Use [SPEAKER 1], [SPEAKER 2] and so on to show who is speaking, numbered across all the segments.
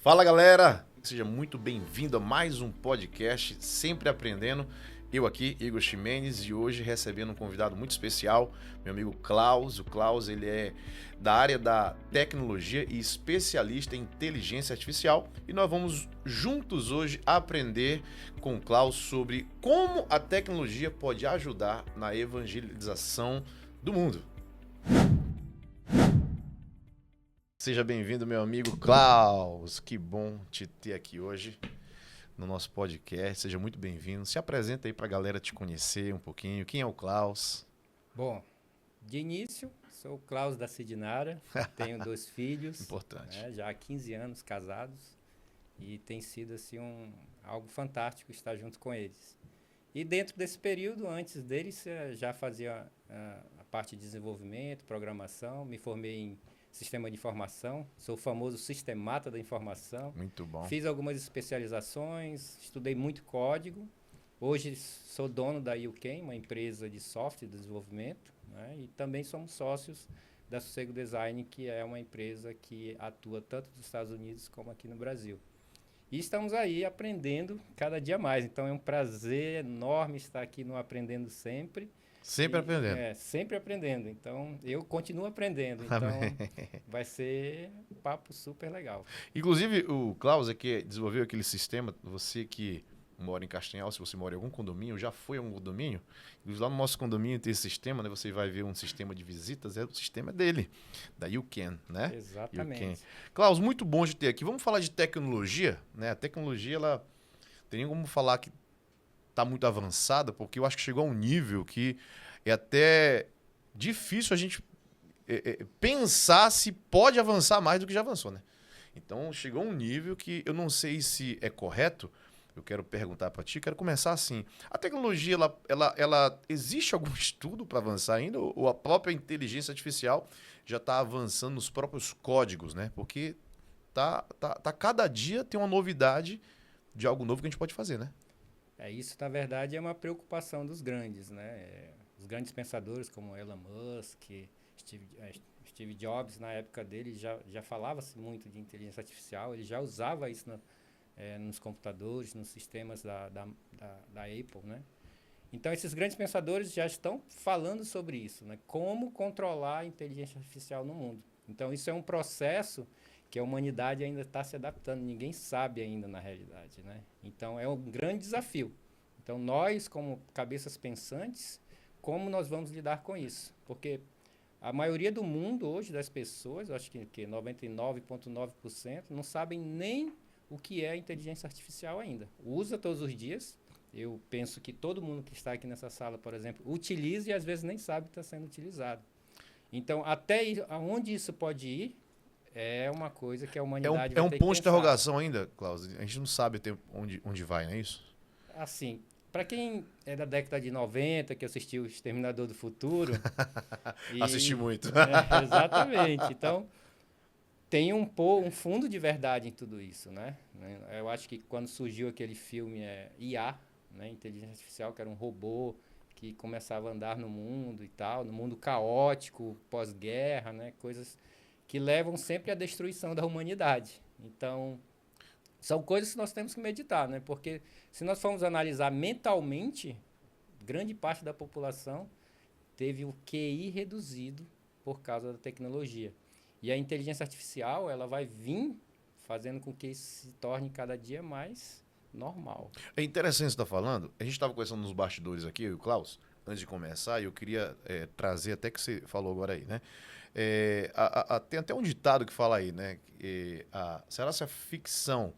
[SPEAKER 1] Fala galera, seja muito bem-vindo a mais um podcast Sempre Aprendendo. Eu aqui, Igor Ximenes, e hoje recebendo um convidado muito especial, meu amigo Klaus. O Klaus, ele é da área da tecnologia e especialista em inteligência artificial. E nós vamos juntos hoje aprender com o Klaus sobre como a tecnologia pode ajudar na evangelização do mundo. Seja bem-vindo, meu amigo Klaus. Que bom te ter aqui hoje no nosso podcast. Seja muito bem-vindo. Se apresenta aí para a galera te conhecer um pouquinho. Quem é o Klaus?
[SPEAKER 2] Bom, de início, sou o Klaus da Cidinara, tenho 2 filhos,
[SPEAKER 1] Importante.
[SPEAKER 2] já há 15 anos casados, e tem sido assim algo fantástico estar junto com eles. E dentro desse período, antes deles, já fazia a parte de desenvolvimento, programação, me formei em sistema de informação, sou o famoso sistemata da informação.
[SPEAKER 1] Muito bom.
[SPEAKER 2] Fiz algumas especializações, estudei muito código. Hoje sou dono da YouCam, uma empresa de software de desenvolvimento, né? E também somos sócios da Sossego Design, que é uma empresa que atua tanto nos Estados Unidos como aqui no Brasil. E estamos aí aprendendo cada dia mais. Então é um prazer enorme estar aqui no Aprendendo Sempre.
[SPEAKER 1] Sempre aprendendo.
[SPEAKER 2] Sempre aprendendo. Então eu continuo aprendendo. Então
[SPEAKER 1] Amém.
[SPEAKER 2] vai ser um papo super legal.
[SPEAKER 1] Inclusive, o Klaus é que desenvolveu aquele sistema, você que mora em Castanhal, se você mora em algum condomínio, já foi a um condomínio, lá no nosso condomínio tem esse sistema, né? Você vai ver um sistema de visitas, o sistema é dele, da YouCam, né?
[SPEAKER 2] Exatamente.
[SPEAKER 1] YouCam. Klaus, muito bom de ter aqui. Vamos falar de tecnologia, né? A tecnologia, ela tem como falar que está muito avançada, porque eu acho que chegou a um nível que é até difícil a gente pensar se pode avançar mais do que já avançou, né? Então, chegou a um nível que eu não sei se é correto. Eu quero perguntar para ti, quero começar assim. A tecnologia, ela existe algum estudo para avançar ainda? Ou a própria inteligência artificial já está avançando nos próprios códigos, né? Porque cada dia tem uma novidade de algo novo que a gente pode fazer, né?
[SPEAKER 2] Isso, na verdade, é uma preocupação dos grandes, né? Os grandes pensadores como Elon Musk, Steve Jobs, na época dele, já falava-se muito de inteligência artificial, ele já usava isso nos computadores, nos sistemas da Apple, né? Então, esses grandes pensadores já estão falando sobre isso, né? Como controlar a inteligência artificial no mundo. Então, isso é um processo que a humanidade ainda está se adaptando, ninguém sabe ainda na realidade, né? Então, é um grande desafio. Então, nós, como cabeças pensantes, como nós vamos lidar com isso? Porque a maioria do mundo hoje, das pessoas, eu acho que 99,9%, não sabem nem o que é inteligência artificial ainda. Usa todos os dias. Eu penso que todo mundo que está aqui nessa sala, por exemplo, utiliza e às vezes nem sabe que está sendo utilizado. Então, até aonde isso pode ir, é uma coisa que a humanidade vai ter que
[SPEAKER 1] ponto de
[SPEAKER 2] pensar.
[SPEAKER 1] interrogação ainda, Klaus. A gente não sabe até onde vai, não é isso?
[SPEAKER 2] Assim, para quem é da década de 90, que assistiu o Exterminador do Futuro...
[SPEAKER 1] Assisti muito.
[SPEAKER 2] Exatamente. Então, tem um fundo de verdade em tudo isso, né? Eu acho que quando surgiu aquele filme IA, né, Inteligência Artificial, que era um robô que começava a andar no mundo e tal, no mundo caótico, pós-guerra, né, coisas que levam sempre à destruição da humanidade. Então, são coisas que nós temos que meditar, né? Porque se nós formos analisar mentalmente, grande parte da população teve o QI reduzido por causa da tecnologia. E a inteligência artificial, ela vai vir fazendo com que isso se torne cada dia mais normal.
[SPEAKER 1] É interessante você estar falando. A gente estava conversando nos bastidores aqui, eu e o Klaus, antes de começar, e eu queria trazer até que você falou agora aí, né? Tem até um ditado que fala aí, né? Será que a ficção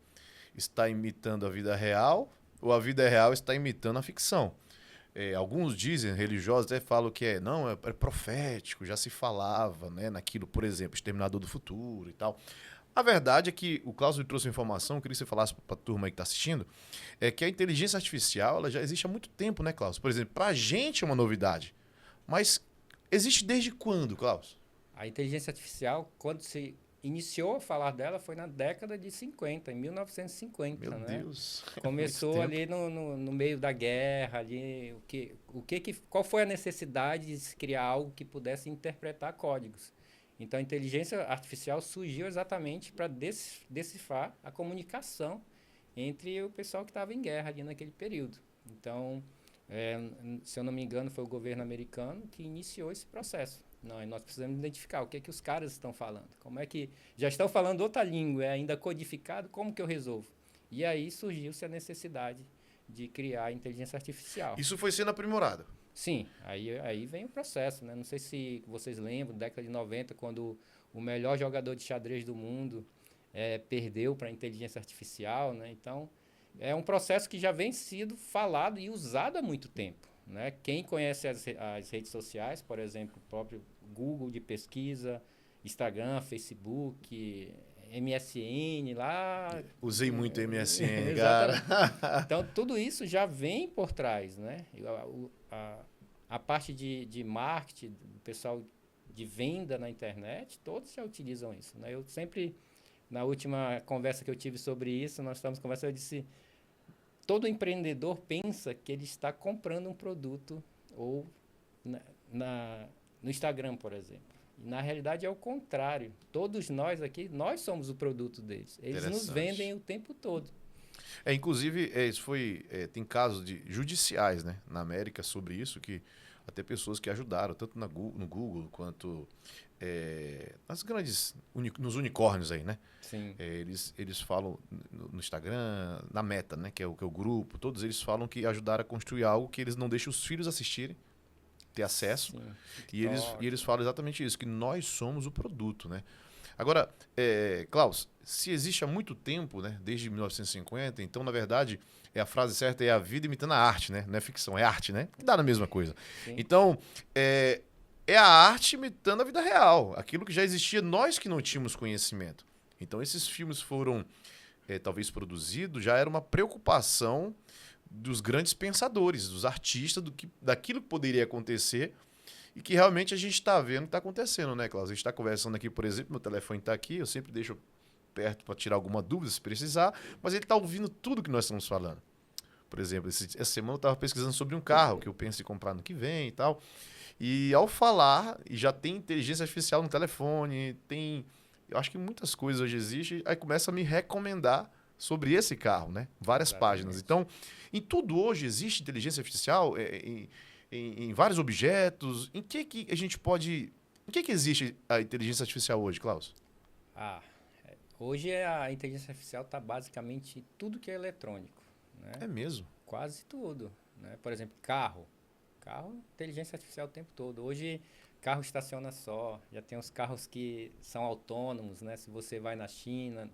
[SPEAKER 1] está imitando a vida real ou a vida real está imitando a ficção? Alguns dizem, religiosos até falam que é profético, já se falava, né, naquilo, por exemplo, Exterminador do Futuro e tal. A verdade é que o Klaus me trouxe uma informação, eu queria que você falasse para a turma aí que está assistindo, é que a inteligência artificial ela já existe há muito tempo, né, Klaus? Por exemplo, para a gente é uma novidade, mas existe desde quando, Klaus?
[SPEAKER 2] A inteligência artificial, quando se iniciou a falar dela, foi na década de 50, em 1950,
[SPEAKER 1] Meu
[SPEAKER 2] né?
[SPEAKER 1] Deus.
[SPEAKER 2] Começou ali no meio da guerra, ali, qual foi a necessidade de se criar algo que pudesse interpretar códigos? Então, a inteligência artificial surgiu exatamente para decifrar a comunicação entre o pessoal que estava em guerra ali naquele período. Então, se eu não me engano, foi o governo americano que iniciou esse processo. Nós precisamos identificar o que é que os caras estão falando. Como é que já estão falando outra língua, é ainda codificado, como que eu resolvo? E aí surgiu-se a necessidade de criar a inteligência artificial.
[SPEAKER 1] Isso foi sendo aprimorado.
[SPEAKER 2] Sim, aí vem o processo, né? Não sei se vocês lembram, década de 90, quando o melhor jogador de xadrez do mundo perdeu para a inteligência artificial, né? Então, é um processo que já vem sido falado e usado há muito tempo, né? Quem conhece as redes sociais, por exemplo, o próprio Google de pesquisa, Instagram, Facebook, MSN lá.
[SPEAKER 1] Usei muito MSN, cara.
[SPEAKER 2] Então, tudo isso já vem por trás, né? A parte de marketing, do pessoal de venda na internet, todos já utilizam isso, né? Eu sempre, na última conversa que eu tive sobre isso, nós estávamos conversando, eu disse, todo empreendedor pensa que ele está comprando um produto ou no Instagram, por exemplo. E, na realidade, é o contrário. Todos nós aqui, nós somos o produto deles. Eles nos vendem o tempo todo.
[SPEAKER 1] Inclusive, isso foi, tem casos judiciais, né, na América sobre isso, que até pessoas que ajudaram, tanto no Google quanto nas nos unicórnios aí, né?
[SPEAKER 2] Sim.
[SPEAKER 1] Eles falam no Instagram, na Meta, né, que é o grupo, todos eles falam que ajudaram a construir algo que eles não deixam os filhos assistirem, ter acesso.
[SPEAKER 2] Sim,
[SPEAKER 1] e eles falam exatamente isso, que nós somos o produto, né? Agora, Klaus, se existe há muito tempo, né, desde 1950, então, na verdade, a frase certa é a vida imitando a arte, né? Não é ficção, é arte, né? Que dá na mesma coisa.
[SPEAKER 2] Sim.
[SPEAKER 1] Então, é a arte imitando a vida real, aquilo que já existia, nós que não tínhamos conhecimento. Então, esses filmes foram, talvez, produzidos, já era uma preocupação dos grandes pensadores, dos artistas, daquilo que poderia acontecer e que realmente a gente está vendo que está acontecendo, né, Klaus? A gente está conversando aqui, por exemplo, meu telefone está aqui, eu sempre deixo perto para tirar alguma dúvida se precisar, mas ele está ouvindo tudo que nós estamos falando. Por exemplo, essa semana eu estava pesquisando sobre um carro que eu penso em comprar no que vem e tal, e ao falar, e já tem inteligência artificial no telefone, eu acho que muitas coisas hoje existem, aí começa a me recomendar sobre esse carro, né? Várias
[SPEAKER 2] Exatamente.
[SPEAKER 1] páginas. Então, em tudo hoje existe inteligência artificial, em vários objetos. Em que a gente pode... Em que existe a inteligência artificial hoje, Klaus?
[SPEAKER 2] Hoje a inteligência artificial está basicamente em tudo que é eletrônico, né?
[SPEAKER 1] É mesmo?
[SPEAKER 2] Quase tudo, né? Por exemplo, carro, inteligência artificial o tempo todo. Hoje, carro estaciona só, já tem os carros que são autônomos, né? Se você vai na China,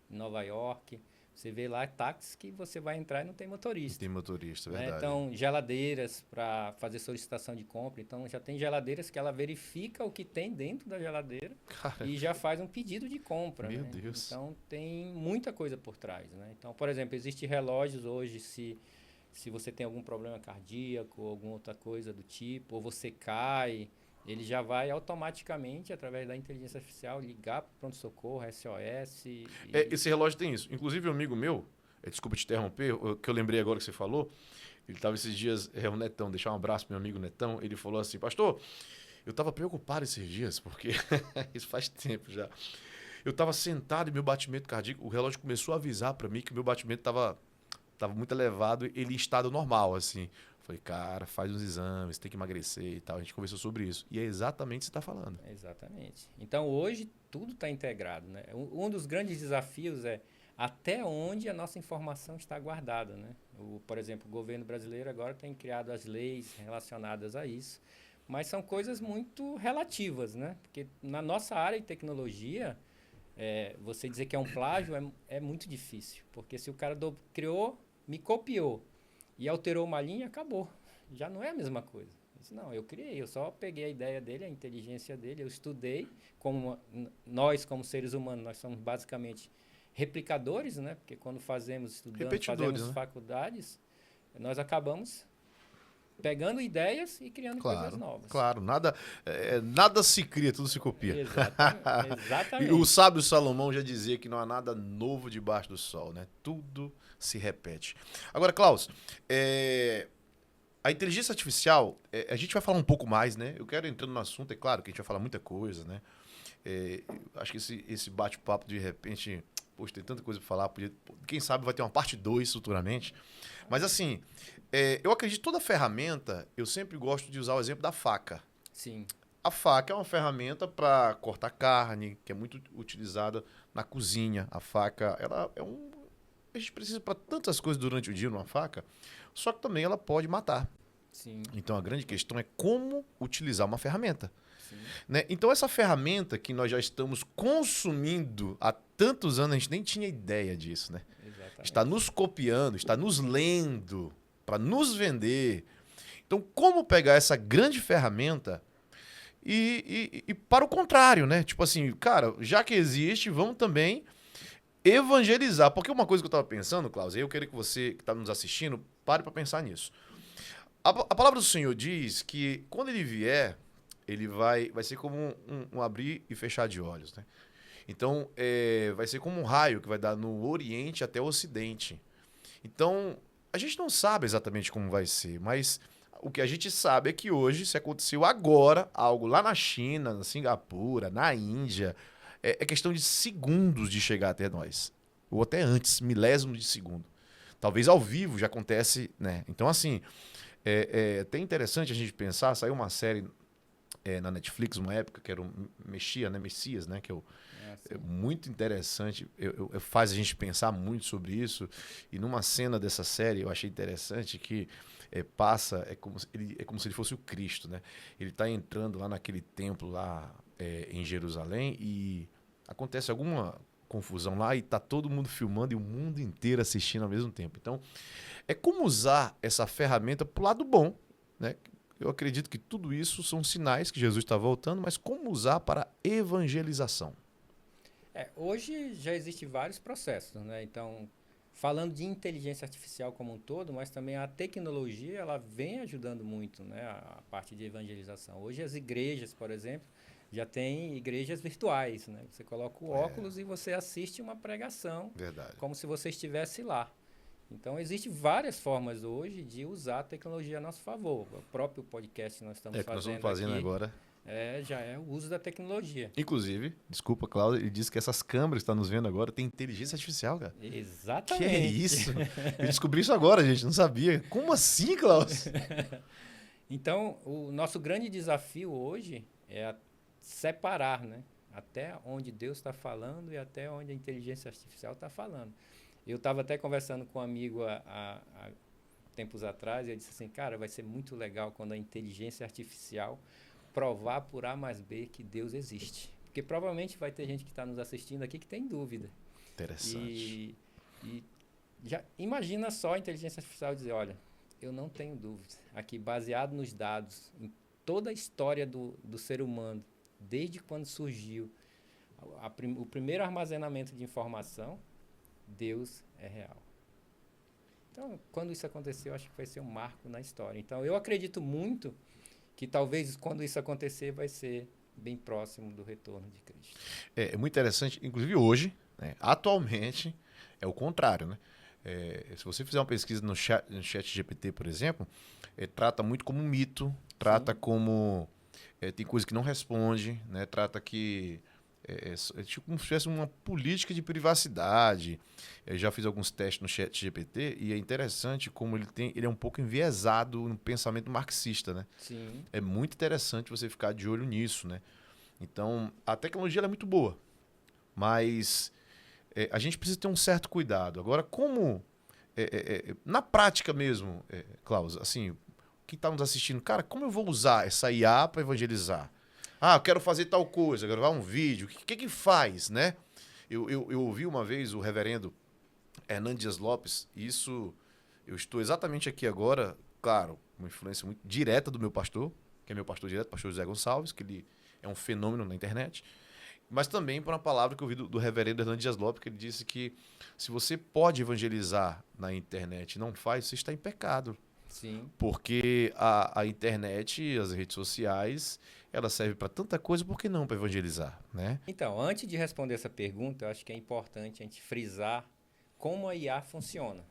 [SPEAKER 2] em Nova York, você vê lá táxis que você vai entrar e não tem motorista.
[SPEAKER 1] Não tem motorista,
[SPEAKER 2] né?
[SPEAKER 1] verdade.
[SPEAKER 2] Então, geladeiras para fazer solicitação de compra. Então, já tem geladeiras que ela verifica o que tem dentro da geladeira e já faz um pedido de compra.
[SPEAKER 1] Meu
[SPEAKER 2] né?
[SPEAKER 1] Deus.
[SPEAKER 2] Então, tem muita coisa por trás. Né? Então, por exemplo, existem relógios hoje, se você tem algum problema cardíaco ou alguma outra coisa do tipo, ou você cai, ele já vai automaticamente, através da inteligência artificial, ligar para o pronto-socorro, SOS.
[SPEAKER 1] Esse relógio tem isso. Inclusive, um amigo meu, desculpa te interromper, que eu lembrei agora que você falou, ele estava esses dias, o Netão, deixar um abraço pro meu amigo Netão, ele falou assim, pastor, eu estava preocupado esses dias, porque isso faz tempo já. Eu estava sentado e meu batimento cardíaco, o relógio começou a avisar para mim que meu batimento estava muito elevado, ele em estado normal, assim. Falei, cara, faz uns exames, tem que emagrecer e tal. A gente conversou sobre isso. E é exatamente o que você está falando.
[SPEAKER 2] Exatamente. Então, hoje, tudo está integrado. Né? Um dos grandes desafios é até onde a nossa informação está guardada. Né? Por exemplo, o governo brasileiro agora tem criado as leis relacionadas a isso. Mas são coisas muito relativas. Né? Porque na nossa área de tecnologia, você dizer que é um plágio é muito difícil. Porque se o cara criou, me copiou, e alterou uma linha, acabou. Já não é a mesma coisa. Não, eu criei, eu só peguei a ideia dele, a inteligência dele, eu estudei. Nós, como seres humanos, nós somos basicamente replicadores, né? Porque quando estudamos
[SPEAKER 1] né?
[SPEAKER 2] faculdades, nós acabamos pegando ideias e criando coisas novas.
[SPEAKER 1] Claro, nada se cria, tudo se copia.
[SPEAKER 2] Exatamente.
[SPEAKER 1] E o sábio Salomão já dizia que não há nada novo debaixo do sol, né? Tudo se repete. Agora, Klaus, a inteligência artificial, a gente vai falar um pouco mais, né? Eu quero entrando no assunto, é claro que a gente vai falar muita coisa, né? Acho que esse bate-papo, de repente, poxa, tem tanta coisa para falar. Quem sabe vai ter uma parte 2 futuramente. Mas assim, eu acredito que toda ferramenta, eu sempre gosto de usar o exemplo da faca.
[SPEAKER 2] Sim.
[SPEAKER 1] A faca é uma ferramenta para cortar carne, que é muito utilizada na cozinha. A faca, ela é um... A gente precisa para tantas coisas durante o dia numa faca, só que também ela pode matar.
[SPEAKER 2] Sim.
[SPEAKER 1] Então a grande questão é como utilizar uma ferramenta.
[SPEAKER 2] Sim.
[SPEAKER 1] Né? Então essa ferramenta que nós já estamos consumindo há tantos anos, a gente nem tinha ideia disso, né?
[SPEAKER 2] Exatamente.
[SPEAKER 1] Está nos copiando, está nos lendo para nos vender. Então como pegar essa grande ferramenta e para o contrário, né? Tipo assim, cara, já que existe, vamos também evangelizar. Porque uma coisa que eu estava pensando, Klaus, e eu queria que você que está nos assistindo, pare para pensar nisso. A palavra do Senhor diz que quando ele vier, ele vai ser como um abrir e fechar de olhos, né? Então, vai ser como um raio que vai dar no Oriente até o Ocidente. Então, a gente não sabe exatamente como vai ser, mas o que a gente sabe é que hoje, se aconteceu agora, algo lá na China, na Singapura, na Índia, é questão de segundos de chegar até nós. Ou até antes, milésimos de segundo. Talvez ao vivo já acontece, né? Então, assim, é até interessante a gente pensar, saiu uma série na Netflix, uma época, que era o Messias, né? Que é muito interessante, faz a gente pensar muito sobre isso. E numa cena dessa série, eu achei interessante que é como se ele fosse o Cristo, né? Ele está entrando lá naquele templo lá em Jerusalém e acontece alguma confusão lá e tá todo mundo filmando e o mundo inteiro assistindo ao mesmo tempo. Então, é como usar essa ferramenta pro lado bom, né? Eu acredito que tudo isso são sinais que Jesus está voltando, mas como usar para evangelização?
[SPEAKER 2] Hoje já existem vários processos, né? Então, falando de inteligência artificial como um todo, mas também a tecnologia, ela vem ajudando muito, né? A parte de evangelização. Hoje as igrejas, por exemplo, já tem igrejas virtuais, né? Você coloca o óculos e você assiste uma pregação.
[SPEAKER 1] Verdade.
[SPEAKER 2] Como se você estivesse lá. Então, existem várias formas hoje de usar a tecnologia a nosso favor. O próprio podcast que nós estamos
[SPEAKER 1] Que nós
[SPEAKER 2] fazendo
[SPEAKER 1] estamos fazendo
[SPEAKER 2] aqui
[SPEAKER 1] agora.
[SPEAKER 2] já é o uso da tecnologia.
[SPEAKER 1] Inclusive, desculpa, Cláudio, ele disse que essas câmeras que está nos vendo agora tem inteligência artificial, cara.
[SPEAKER 2] Exatamente.
[SPEAKER 1] Que é isso? Eu descobri isso agora, gente, não sabia. Como assim, Cláudio?
[SPEAKER 2] Então, o nosso grande desafio hoje é separar, né? Até onde Deus está falando e até onde a inteligência artificial está falando. Eu estava até conversando com um amigo há tempos atrás e eu disse assim, cara, vai ser muito legal quando a inteligência artificial provar por A mais B que Deus existe. Porque provavelmente vai ter gente que está nos assistindo aqui que tem dúvida.
[SPEAKER 1] Interessante.
[SPEAKER 2] E já imagina só a inteligência artificial dizer, olha, eu não tenho dúvida. Aqui, baseado nos dados, em toda a história do ser humano, desde quando surgiu o primeiro armazenamento de informação, Deus é real. Então, quando isso acontecer, eu acho que vai ser um marco na história. Então, eu acredito muito que talvez quando isso acontecer vai ser bem próximo do retorno de Cristo.
[SPEAKER 1] É muito interessante, inclusive hoje, né, atualmente, é o contrário, né? Se você fizer uma pesquisa no chat GPT, por exemplo, trata muito como um mito, trata como... tem coisa que não responde, né? Trata que... É tipo como se tivesse uma política de privacidade. Eu já fiz alguns testes no chat GPT e é interessante como ele é um pouco enviesado no pensamento marxista, né?
[SPEAKER 2] Sim.
[SPEAKER 1] É muito interessante você ficar de olho nisso, né? Então, a tecnologia ela é muito boa, mas a gente precisa ter um certo cuidado. Agora, como... na prática mesmo, Klaus, assim, quem está nos assistindo, cara, como eu vou usar essa IA para evangelizar? Ah, eu quero fazer tal coisa, eu quero gravar um vídeo. O que faz, né? Eu ouvi uma vez o reverendo Hernandes Dias Lopes, e isso eu estou exatamente aqui agora, claro, uma influência muito direta do meu pastor, que é meu pastor direto, pastor José Gonçalves, que ele é um fenômeno na internet, mas também por uma palavra que eu ouvi do reverendo Hernandes Dias Lopes, que ele disse que se você pode evangelizar na internet e não faz, você está em pecado.
[SPEAKER 2] Sim.
[SPEAKER 1] Porque a internet, as redes sociais, ela serve para tanta coisa, por que não para evangelizar, né?
[SPEAKER 2] Então, antes de responder essa pergunta, eu acho que é importante a gente frisar como a IA funciona.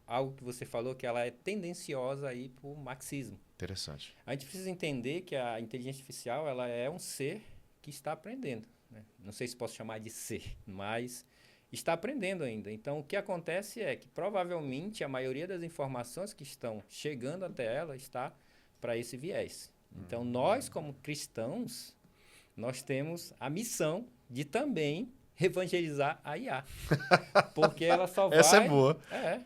[SPEAKER 2] Algo que você falou que ela é tendenciosa aí para o marxismo.
[SPEAKER 1] Interessante.
[SPEAKER 2] A gente precisa entender que a inteligência artificial ela é um ser que está aprendendo. né? Não sei se posso chamar de ser, mas está aprendendo ainda. Então, o que acontece é que provavelmente a maioria das informações que estão chegando até ela está para esse viés. Então, nós, como cristãos, nós temos a missão de também evangelizar a IA. Porque ela só vai...
[SPEAKER 1] Essa é boa.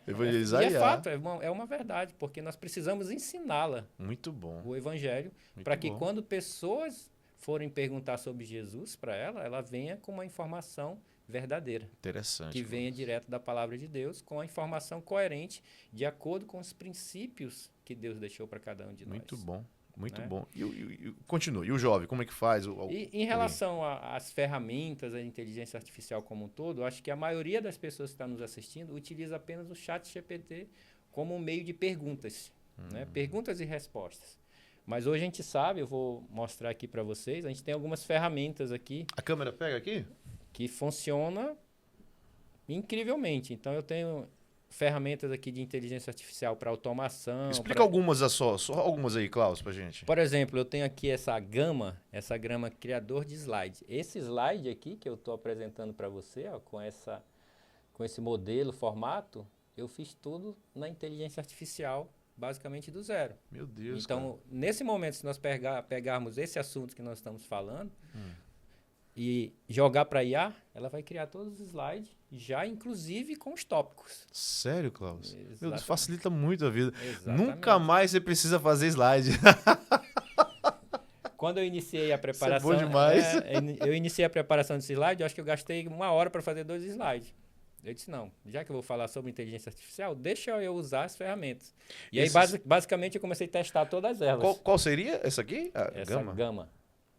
[SPEAKER 1] Evangelizar
[SPEAKER 2] e
[SPEAKER 1] a
[SPEAKER 2] é
[SPEAKER 1] IA.
[SPEAKER 2] fato, é uma verdade, porque nós precisamos ensiná-la
[SPEAKER 1] Muito bom.
[SPEAKER 2] o evangelho,
[SPEAKER 1] Muito
[SPEAKER 2] para que
[SPEAKER 1] bom.
[SPEAKER 2] quando pessoas forem perguntar sobre Jesus para ela, ela venha com uma informação verdadeira,
[SPEAKER 1] Interessante.
[SPEAKER 2] que venha direto da palavra de Deus, com a informação coerente, de acordo com os princípios que Deus deixou para cada um de nós.
[SPEAKER 1] Muito bom. Muito
[SPEAKER 2] né?
[SPEAKER 1] bom. Continua. E o jovem, como é que faz?
[SPEAKER 2] E em relação às ferramentas, à inteligência artificial como um todo, eu acho que a maioria das pessoas que está nos assistindo utiliza apenas o chat GPT como um meio de perguntas, né? Perguntas e respostas. Mas hoje a gente sabe, eu vou mostrar aqui para vocês, a gente tem algumas ferramentas aqui
[SPEAKER 1] A câmera pega aqui?
[SPEAKER 2] que funcionam incrivelmente. Então eu tenho ferramentas aqui de inteligência artificial para automação.
[SPEAKER 1] Explica algumas só algumas aí, Klaus, pra gente.
[SPEAKER 2] Por exemplo, eu tenho aqui essa gama criador de slide. Esse slide aqui que eu estou apresentando para você, ó, com esse modelo, formato, eu fiz tudo na inteligência artificial, basicamente do zero.
[SPEAKER 1] Meu Deus,
[SPEAKER 2] Então, nesse momento, se nós pegarmos esse assunto que nós estamos falando e jogar para IA, ela vai criar todos os slides, já inclusive com os tópicos.
[SPEAKER 1] Sério, Klaus? Meu Deus,
[SPEAKER 2] Exatamente.
[SPEAKER 1] facilita muito a vida.
[SPEAKER 2] Exatamente.
[SPEAKER 1] Nunca mais você precisa fazer slide.
[SPEAKER 2] Quando eu iniciei a preparação,
[SPEAKER 1] Isso é bom demais.
[SPEAKER 2] Eu iniciei a preparação desse slide, eu acho que eu gastei 1 hora para fazer 2 slides. Eu disse, não, já que eu vou falar sobre inteligência artificial, deixa eu usar as ferramentas. E aí, basicamente, eu comecei a testar todas elas.
[SPEAKER 1] Qual seria essa aqui?
[SPEAKER 2] Essa gama.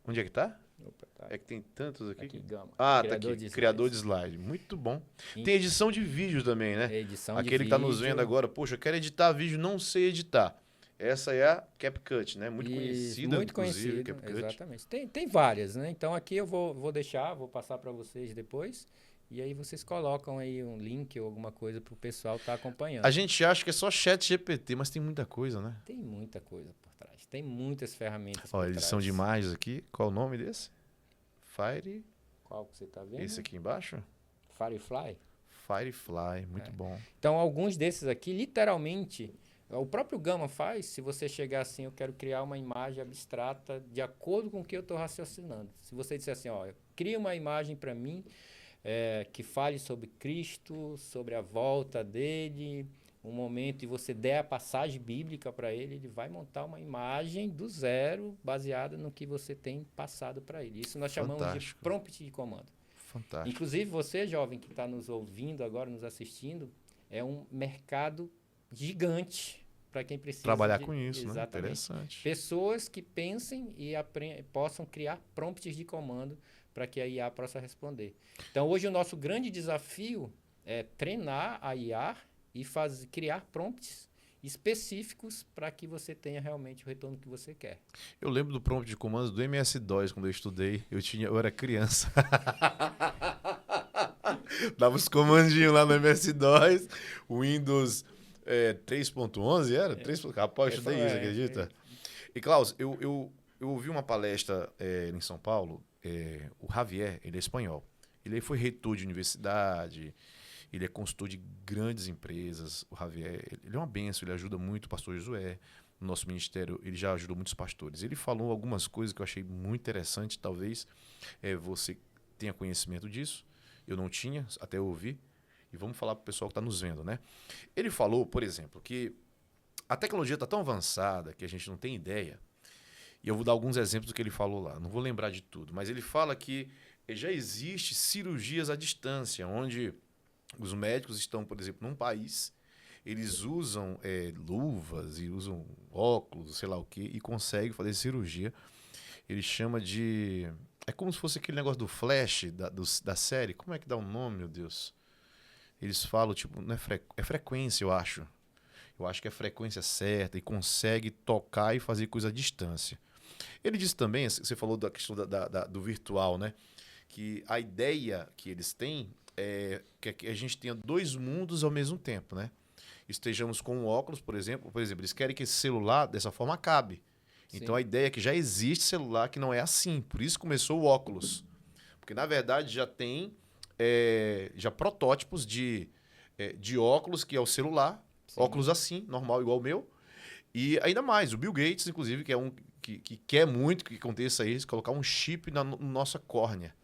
[SPEAKER 1] Onde é que tá?
[SPEAKER 2] Opa, tá.
[SPEAKER 1] É que tem tantos aqui.
[SPEAKER 2] Aqui, gama.
[SPEAKER 1] Ah,
[SPEAKER 2] Criador
[SPEAKER 1] tá aqui.
[SPEAKER 2] de
[SPEAKER 1] Criador de slide. Muito bom.
[SPEAKER 2] Sim.
[SPEAKER 1] Tem edição de vídeo também, né?
[SPEAKER 2] Edição de
[SPEAKER 1] Aquele que tá nos
[SPEAKER 2] vídeo.
[SPEAKER 1] vendo agora, poxa, eu quero editar vídeo, não sei editar. Essa é a CapCut, né? Muito
[SPEAKER 2] Isso,
[SPEAKER 1] conhecida,
[SPEAKER 2] muito
[SPEAKER 1] inclusive,
[SPEAKER 2] conhecido,
[SPEAKER 1] CapCut.
[SPEAKER 2] exatamente. Tem várias, né? Então aqui eu vou passar para vocês depois. E aí vocês colocam aí um link ou alguma coisa para o pessoal estar acompanhando.
[SPEAKER 1] A gente acha que é só chat GPT, mas tem muita coisa, né?
[SPEAKER 2] Tem muita coisa por trás. Tem muitas ferramentas
[SPEAKER 1] Ó,
[SPEAKER 2] por trás.
[SPEAKER 1] edição de imagens aqui. Qual o nome desse? Fire.
[SPEAKER 2] Qual que você está vendo?
[SPEAKER 1] Esse aqui embaixo?
[SPEAKER 2] Firefly.
[SPEAKER 1] Firefly, muito bom.
[SPEAKER 2] Então, alguns desses aqui, literalmente, o próprio Gama faz, se você chegar assim, eu quero criar uma imagem abstrata de acordo com o que eu estou raciocinando. Se você disser assim, ó, cria uma imagem para mim que fale sobre Cristo, sobre a volta dele, um momento, e você der a passagem bíblica para ele, ele vai montar uma imagem do zero, baseada no que você tem passado para ele. Isso nós chamamos de prompt de comando.
[SPEAKER 1] Fantástico.
[SPEAKER 2] Inclusive, você, jovem, que está nos ouvindo agora, nos assistindo, é um mercado gigante para quem precisa
[SPEAKER 1] trabalhar com isso,
[SPEAKER 2] exatamente,
[SPEAKER 1] né? Interessante.
[SPEAKER 2] Pessoas que pensem e possam criar prompts de comando para que a IA possa responder. Então, hoje o nosso grande desafio é treinar a IA e criar prompts específicos para que você tenha realmente o retorno que você quer.
[SPEAKER 1] Eu lembro do prompt de comandos do MS-DOS quando eu estudei. Eu era criança. Dava os comandinhos lá no MS-DOS. Windows 3.11 era? 3. Rapaz, eu estudei isso, acredita? E, Klaus, eu ouvi uma palestra em São Paulo. O Javier, ele é espanhol. Ele foi reitor de universidade. Ele é consultor de grandes empresas. O Javier, ele é uma benção, ele ajuda muito o pastor Josué. No nosso ministério, ele já ajudou muitos pastores. Ele falou algumas coisas que eu achei muito interessante. Talvez você tenha conhecimento disso. Eu não tinha, até eu ouvi. E vamos falar para o pessoal que está nos vendo, né? Ele falou, por exemplo, que a tecnologia está tão avançada que a gente não tem ideia. E eu vou dar alguns exemplos do que ele falou lá. Não vou lembrar de tudo, mas ele fala que já existe cirurgias à distância, onde os médicos estão, por exemplo, num país, eles usam luvas e usam óculos, sei lá o quê, e conseguem fazer cirurgia. Ele chama de... É como se fosse aquele negócio do Flash, da série. Como é que dá o nome, meu Deus? Eles falam, tipo, não é frequência, eu acho. Eu acho que é a frequência certa e consegue tocar e fazer coisa à distância. Ele disse também, você falou da questão do virtual, né? Que a ideia que eles têm é que a gente tenha 2 mundos ao mesmo tempo, né? Estejamos com um óculos, por exemplo, eles querem que esse celular dessa forma acabe. Sim. Então a ideia é que já existe celular que não é assim, por isso começou o óculos. Porque, na verdade, já tem já protótipos de óculos, que é o celular,
[SPEAKER 2] Sim.
[SPEAKER 1] óculos assim, normal, igual o meu. E ainda mais, o Bill Gates, inclusive, que é um que quer muito que aconteça isso, colocar um chip na nossa córnea,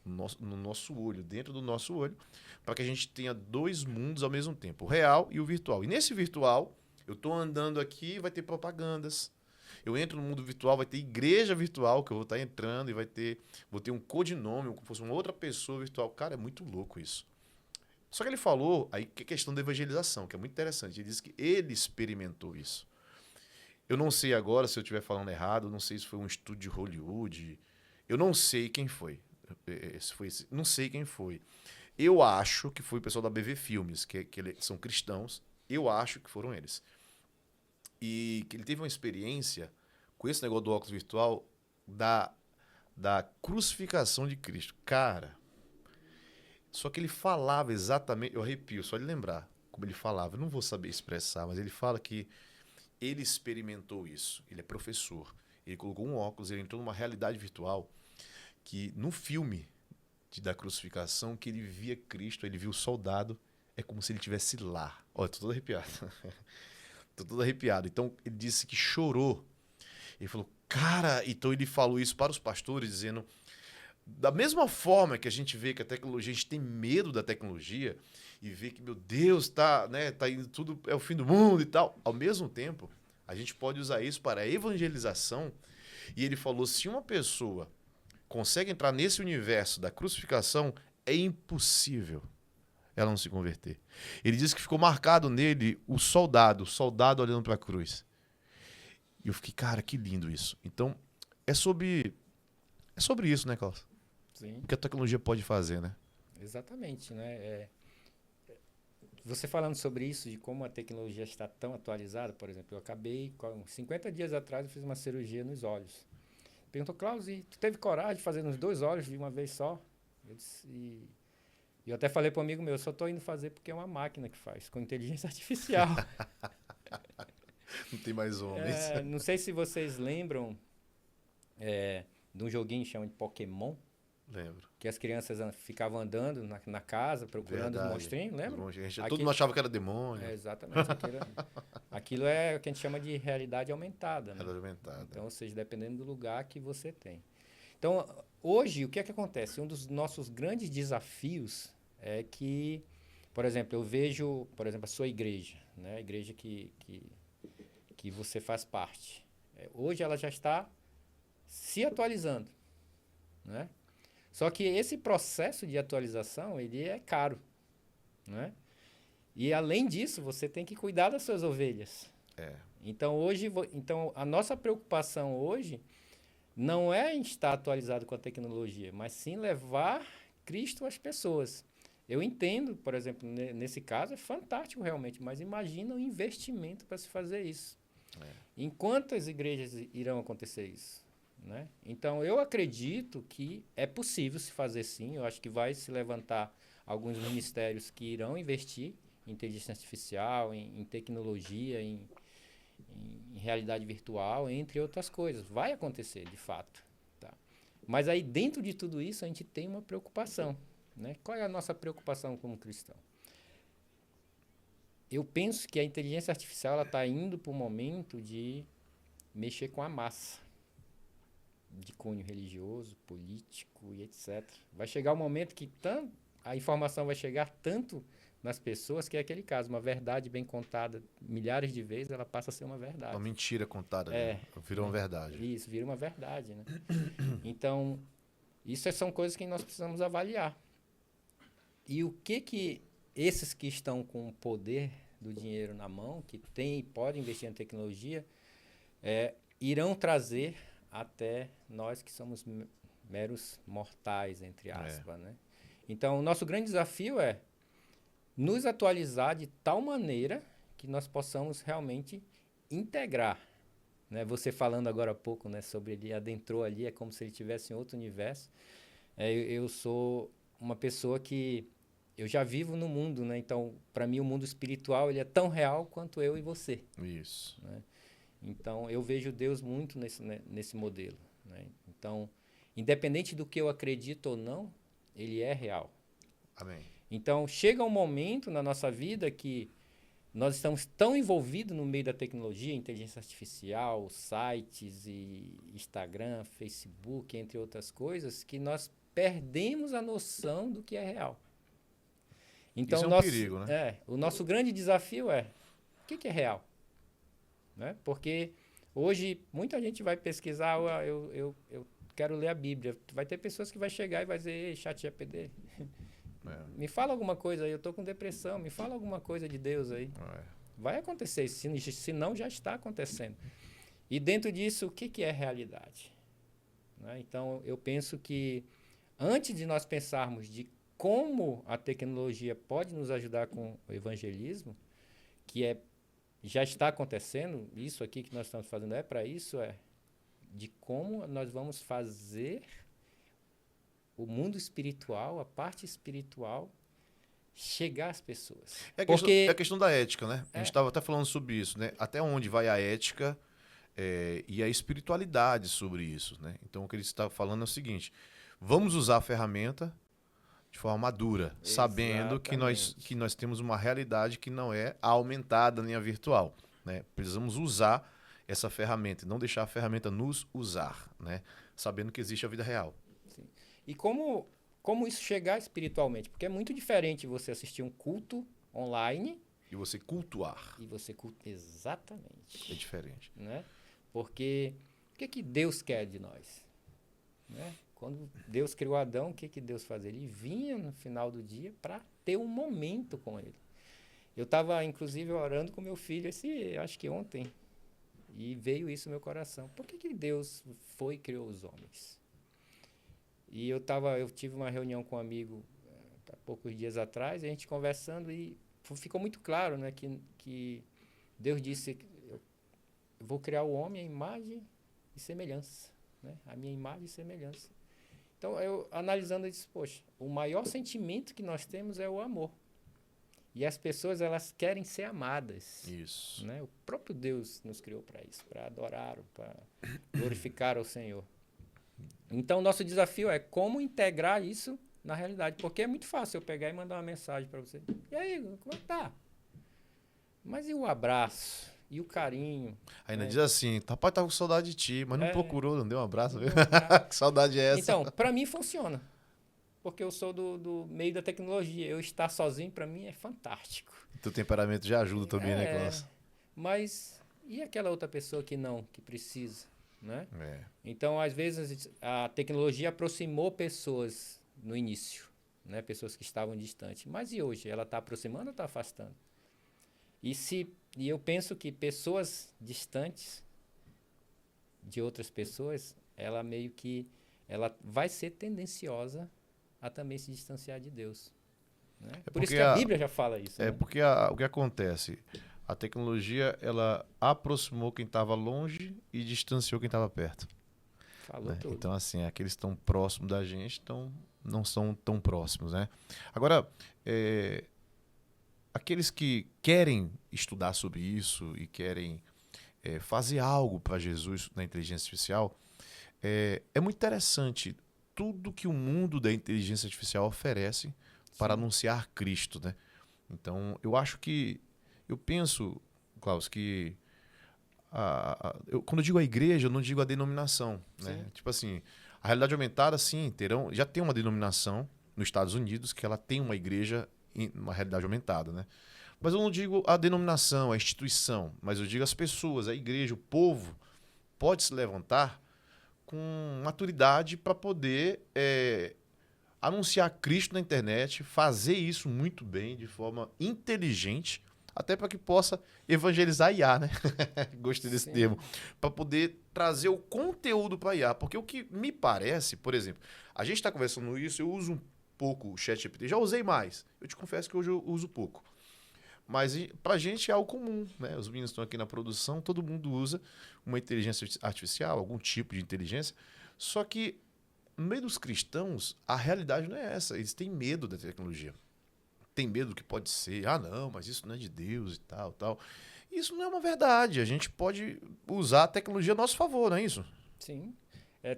[SPEAKER 1] no nosso olho, dentro do nosso olho, para que a gente tenha dois mundos ao mesmo tempo, o real e o virtual. E nesse virtual, eu estou andando aqui, vai ter propagandas. Eu entro no mundo virtual, vai ter igreja virtual, que eu vou estar entrando e vou ter um codinome, como se fosse uma outra pessoa virtual. Cara, é muito louco isso. Só que ele falou aí que é questão da evangelização, que é muito interessante. Ele disse que ele experimentou isso. Eu não sei agora se eu estiver falando errado, não sei se foi um estúdio de Hollywood, eu não sei quem foi. Não sei quem foi. Eu acho que foi o pessoal da BV Filmes, que são cristãos. Eu acho que foram eles. E que ele teve uma experiência com esse negócio do óculos virtual da crucificação de Cristo. Cara, só que ele falava exatamente, eu arrepio só de lembrar como ele falava. Eu não vou saber expressar, mas ele fala que ele experimentou isso. Ele é professor. Ele colocou um óculos, ele entrou numa realidade virtual que no filme da crucificação, que ele via Cristo, ele viu o soldado, é como se ele estivesse lá. Olha, tô todo arrepiado. Tô todo arrepiado. Então, ele disse que chorou. Ele falou, cara... Então, ele falou isso para os pastores, dizendo... Da mesma forma que a gente vê que a tecnologia... A gente tem medo da tecnologia e vê que, meu Deus, tá indo tudo... É o fim do mundo e tal. Ao mesmo tempo, a gente pode usar isso para a evangelização. E ele falou, se uma pessoa consegue entrar nesse universo da crucificação, é impossível ela não se converter. Ele disse que ficou marcado nele o soldado olhando para a cruz. E eu fiquei, cara, que lindo isso. Então, é sobre isso, né, Carlos?
[SPEAKER 2] Sim.
[SPEAKER 1] O que a tecnologia pode fazer, né?
[SPEAKER 2] Exatamente, né? Você falando sobre isso, de como a tecnologia está tão atualizada, por exemplo, eu acabei, 50 dias atrás, eu fiz uma cirurgia nos olhos. Perguntou, Klaus, e tu teve coragem de fazer nos 2 olhos de uma vez só? Eu até falei para um amigo meu, eu só estou indo fazer porque é uma máquina que faz, com inteligência artificial.
[SPEAKER 1] Não tem mais homens.
[SPEAKER 2] Não sei se vocês lembram de um joguinho chamado Pokémon.
[SPEAKER 1] Lembro.
[SPEAKER 2] Que as crianças ficavam andando na casa, procurando os monstrinhos, lembra?
[SPEAKER 1] Todo mundo achava que era demônio.
[SPEAKER 2] Exatamente. Aquilo é o que a gente chama de realidade aumentada. Né?
[SPEAKER 1] Realidade aumentada.
[SPEAKER 2] Então, ou seja, dependendo do lugar que você tem. Então, hoje, o que é que acontece? Um dos nossos grandes desafios é que, por exemplo, eu vejo, por exemplo, a sua igreja, né? A igreja que você faz parte. Hoje ela já está se atualizando, né? Só que esse processo de atualização, ele é caro, né? E além disso, você tem que cuidar das suas ovelhas. Então, a nossa preocupação hoje não é em estar atualizado com a tecnologia, mas sim levar Cristo às pessoas. Eu entendo, por exemplo, nesse caso, é fantástico realmente, mas imagina o investimento para se fazer isso. Em quantas igrejas irão acontecer isso? Né? Então, eu acredito que é possível se fazer sim. Eu acho que vai se levantar alguns ministérios que irão investir em inteligência artificial, em tecnologia, em realidade virtual, entre outras coisas. Vai acontecer, de fato. Tá? Mas aí, dentro de tudo isso, a gente tem uma preocupação. Né? Qual é a nossa preocupação como cristão? Eu penso que a inteligência artificial está indo para o momento de mexer com a massa. De cunho religioso, político e etc. Vai chegar um momento que a informação vai chegar tanto nas pessoas que é aquele caso, uma verdade bem contada milhares de vezes, ela passa a ser uma verdade.
[SPEAKER 1] Uma mentira contada, né? Virou uma verdade.
[SPEAKER 2] Isso, vira uma verdade, né? Então, isso são coisas que nós precisamos avaliar. E o que esses que estão com o poder do dinheiro na mão, que tem e podem investir em tecnologia, irão trazer até nós que somos meros mortais, entre aspas, né? Então, o nosso grande desafio é nos atualizar de tal maneira que nós possamos realmente integrar, né? Você falando agora há pouco, né, sobre ele adentrou ali, é como se ele estivesse em outro universo. Eu sou uma pessoa que eu já vivo no mundo, né? Então, para mim, o mundo espiritual ele é tão real quanto eu e você.
[SPEAKER 1] Isso.
[SPEAKER 2] Né? Então, eu vejo Deus muito nesse modelo. Né? Então, independente do que eu acredito ou não, ele é real.
[SPEAKER 1] Amém.
[SPEAKER 2] Então, chega um momento na nossa vida que nós estamos tão envolvidos no meio da tecnologia, inteligência artificial, sites e Instagram, Facebook, entre outras coisas, que nós perdemos a noção do que é real. Então,
[SPEAKER 1] isso é um perigo, né?
[SPEAKER 2] o nosso grande desafio é o que é real? Né? Porque hoje muita gente vai pesquisar, eu quero ler a Bíblia. Vai ter pessoas que vai chegar e vai dizer, ei, ChatGPT, me fala alguma coisa aí, eu estou com depressão, me fala alguma coisa de Deus aí. Vai acontecer isso, se não já está acontecendo. E dentro disso, o que é realidade? Né? Então, eu penso que antes de nós pensarmos de como a tecnologia pode nos ajudar com o evangelismo, que já está acontecendo, isso aqui que nós estamos fazendo para isso, de como nós vamos fazer o mundo espiritual, a parte espiritual, chegar às pessoas.
[SPEAKER 1] É a questão da ética, né? A gente estava até falando sobre isso, né? Até onde vai a ética e a espiritualidade sobre isso, né? Então, o que ele está falando é o seguinte, vamos usar a ferramenta de forma madura, sabendo que nós temos uma realidade que não é a aumentada nem a virtual, né? Precisamos usar essa ferramenta e não deixar a ferramenta nos usar, né? Sabendo que existe a vida real.
[SPEAKER 2] Sim. E como isso chegar espiritualmente? Porque é muito diferente você assistir um culto online
[SPEAKER 1] e você cultuar.
[SPEAKER 2] Exatamente.
[SPEAKER 1] É diferente.
[SPEAKER 2] Né? Porque o que Deus quer de nós? Né? Quando Deus criou Adão, o que Deus fazia? Ele vinha no final do dia para ter um momento com ele. Eu estava, inclusive, orando com meu filho, acho que ontem, e veio isso no meu coração. Por que Deus foi e criou os homens? E eu tive uma reunião com um amigo há poucos dias atrás, e a gente conversando, e ficou muito claro, né, que Deus disse, eu vou criar o homem à imagem e semelhança. Né? A minha imagem e semelhança. Então, eu analisando, eu disse, poxa, o maior sentimento que nós temos é o amor. E as pessoas, elas querem ser amadas.
[SPEAKER 1] Isso.
[SPEAKER 2] Né? O próprio Deus nos criou para isso, para adorar, para glorificar ao Senhor. Então, nosso desafio é como integrar isso na realidade. Porque é muito fácil eu pegar e mandar uma mensagem para você. E aí, como é que tá? Mas e o abraço? E o carinho?
[SPEAKER 1] Ainda diz assim, rapaz, tá com saudade de ti, mas não procurou, não deu um abraço. Que saudade é essa?
[SPEAKER 2] Então, para mim funciona. Porque eu sou do meio da tecnologia. Eu estar sozinho, para mim, é fantástico.
[SPEAKER 1] Teu temperamento já ajuda também, né, Klaus?
[SPEAKER 2] Mas e aquela outra pessoa que precisa? Né? Então, às vezes, a tecnologia aproximou pessoas no início. Né? Pessoas que estavam distantes. Mas e hoje? Ela está aproximando ou está afastando? E eu penso que pessoas distantes de outras pessoas, ela vai ser tendenciosa a também se distanciar de Deus. Né? Por isso que a Bíblia já fala isso. Né?
[SPEAKER 1] Porque o que acontece? A tecnologia, ela aproximou quem estava longe e distanciou quem estava perto.
[SPEAKER 2] Falou tudo.
[SPEAKER 1] Então, assim, aqueles que estão próximos da gente não são tão próximos, né? Agora, aqueles que querem estudar sobre isso e querem fazer algo para Jesus na inteligência artificial, é muito interessante tudo que o mundo da inteligência artificial oferece para anunciar Cristo, né? Então, eu penso, Klaus, que quando eu digo a igreja, eu não digo a denominação, né? Tipo assim, a realidade aumentada, sim, já tem uma denominação nos Estados Unidos que ela tem uma igreja uma realidade aumentada, né? Mas eu não digo a denominação, a instituição, mas eu digo as pessoas, a igreja, o povo pode se levantar com maturidade para poder anunciar Cristo na internet, fazer isso muito bem, de forma inteligente, até para que possa evangelizar IA, né? Gostei desse termo. Para poder trazer o conteúdo para IA. Porque o que me parece, por exemplo, a gente está conversando isso, eu uso um pouco o ChatGPT, já usei mais. Eu te confesso que hoje eu uso pouco. Mas pra gente é algo comum, né? Os meninos estão aqui na produção, todo mundo usa uma inteligência artificial, algum tipo de inteligência. Só que no meio dos cristãos, a realidade não é essa. Eles têm medo da tecnologia. Tem medo do que pode ser. Ah, não, mas isso não é de Deus e tal, tal. Isso não é uma verdade. A gente pode usar a tecnologia a nosso favor, não é isso?
[SPEAKER 2] Sim.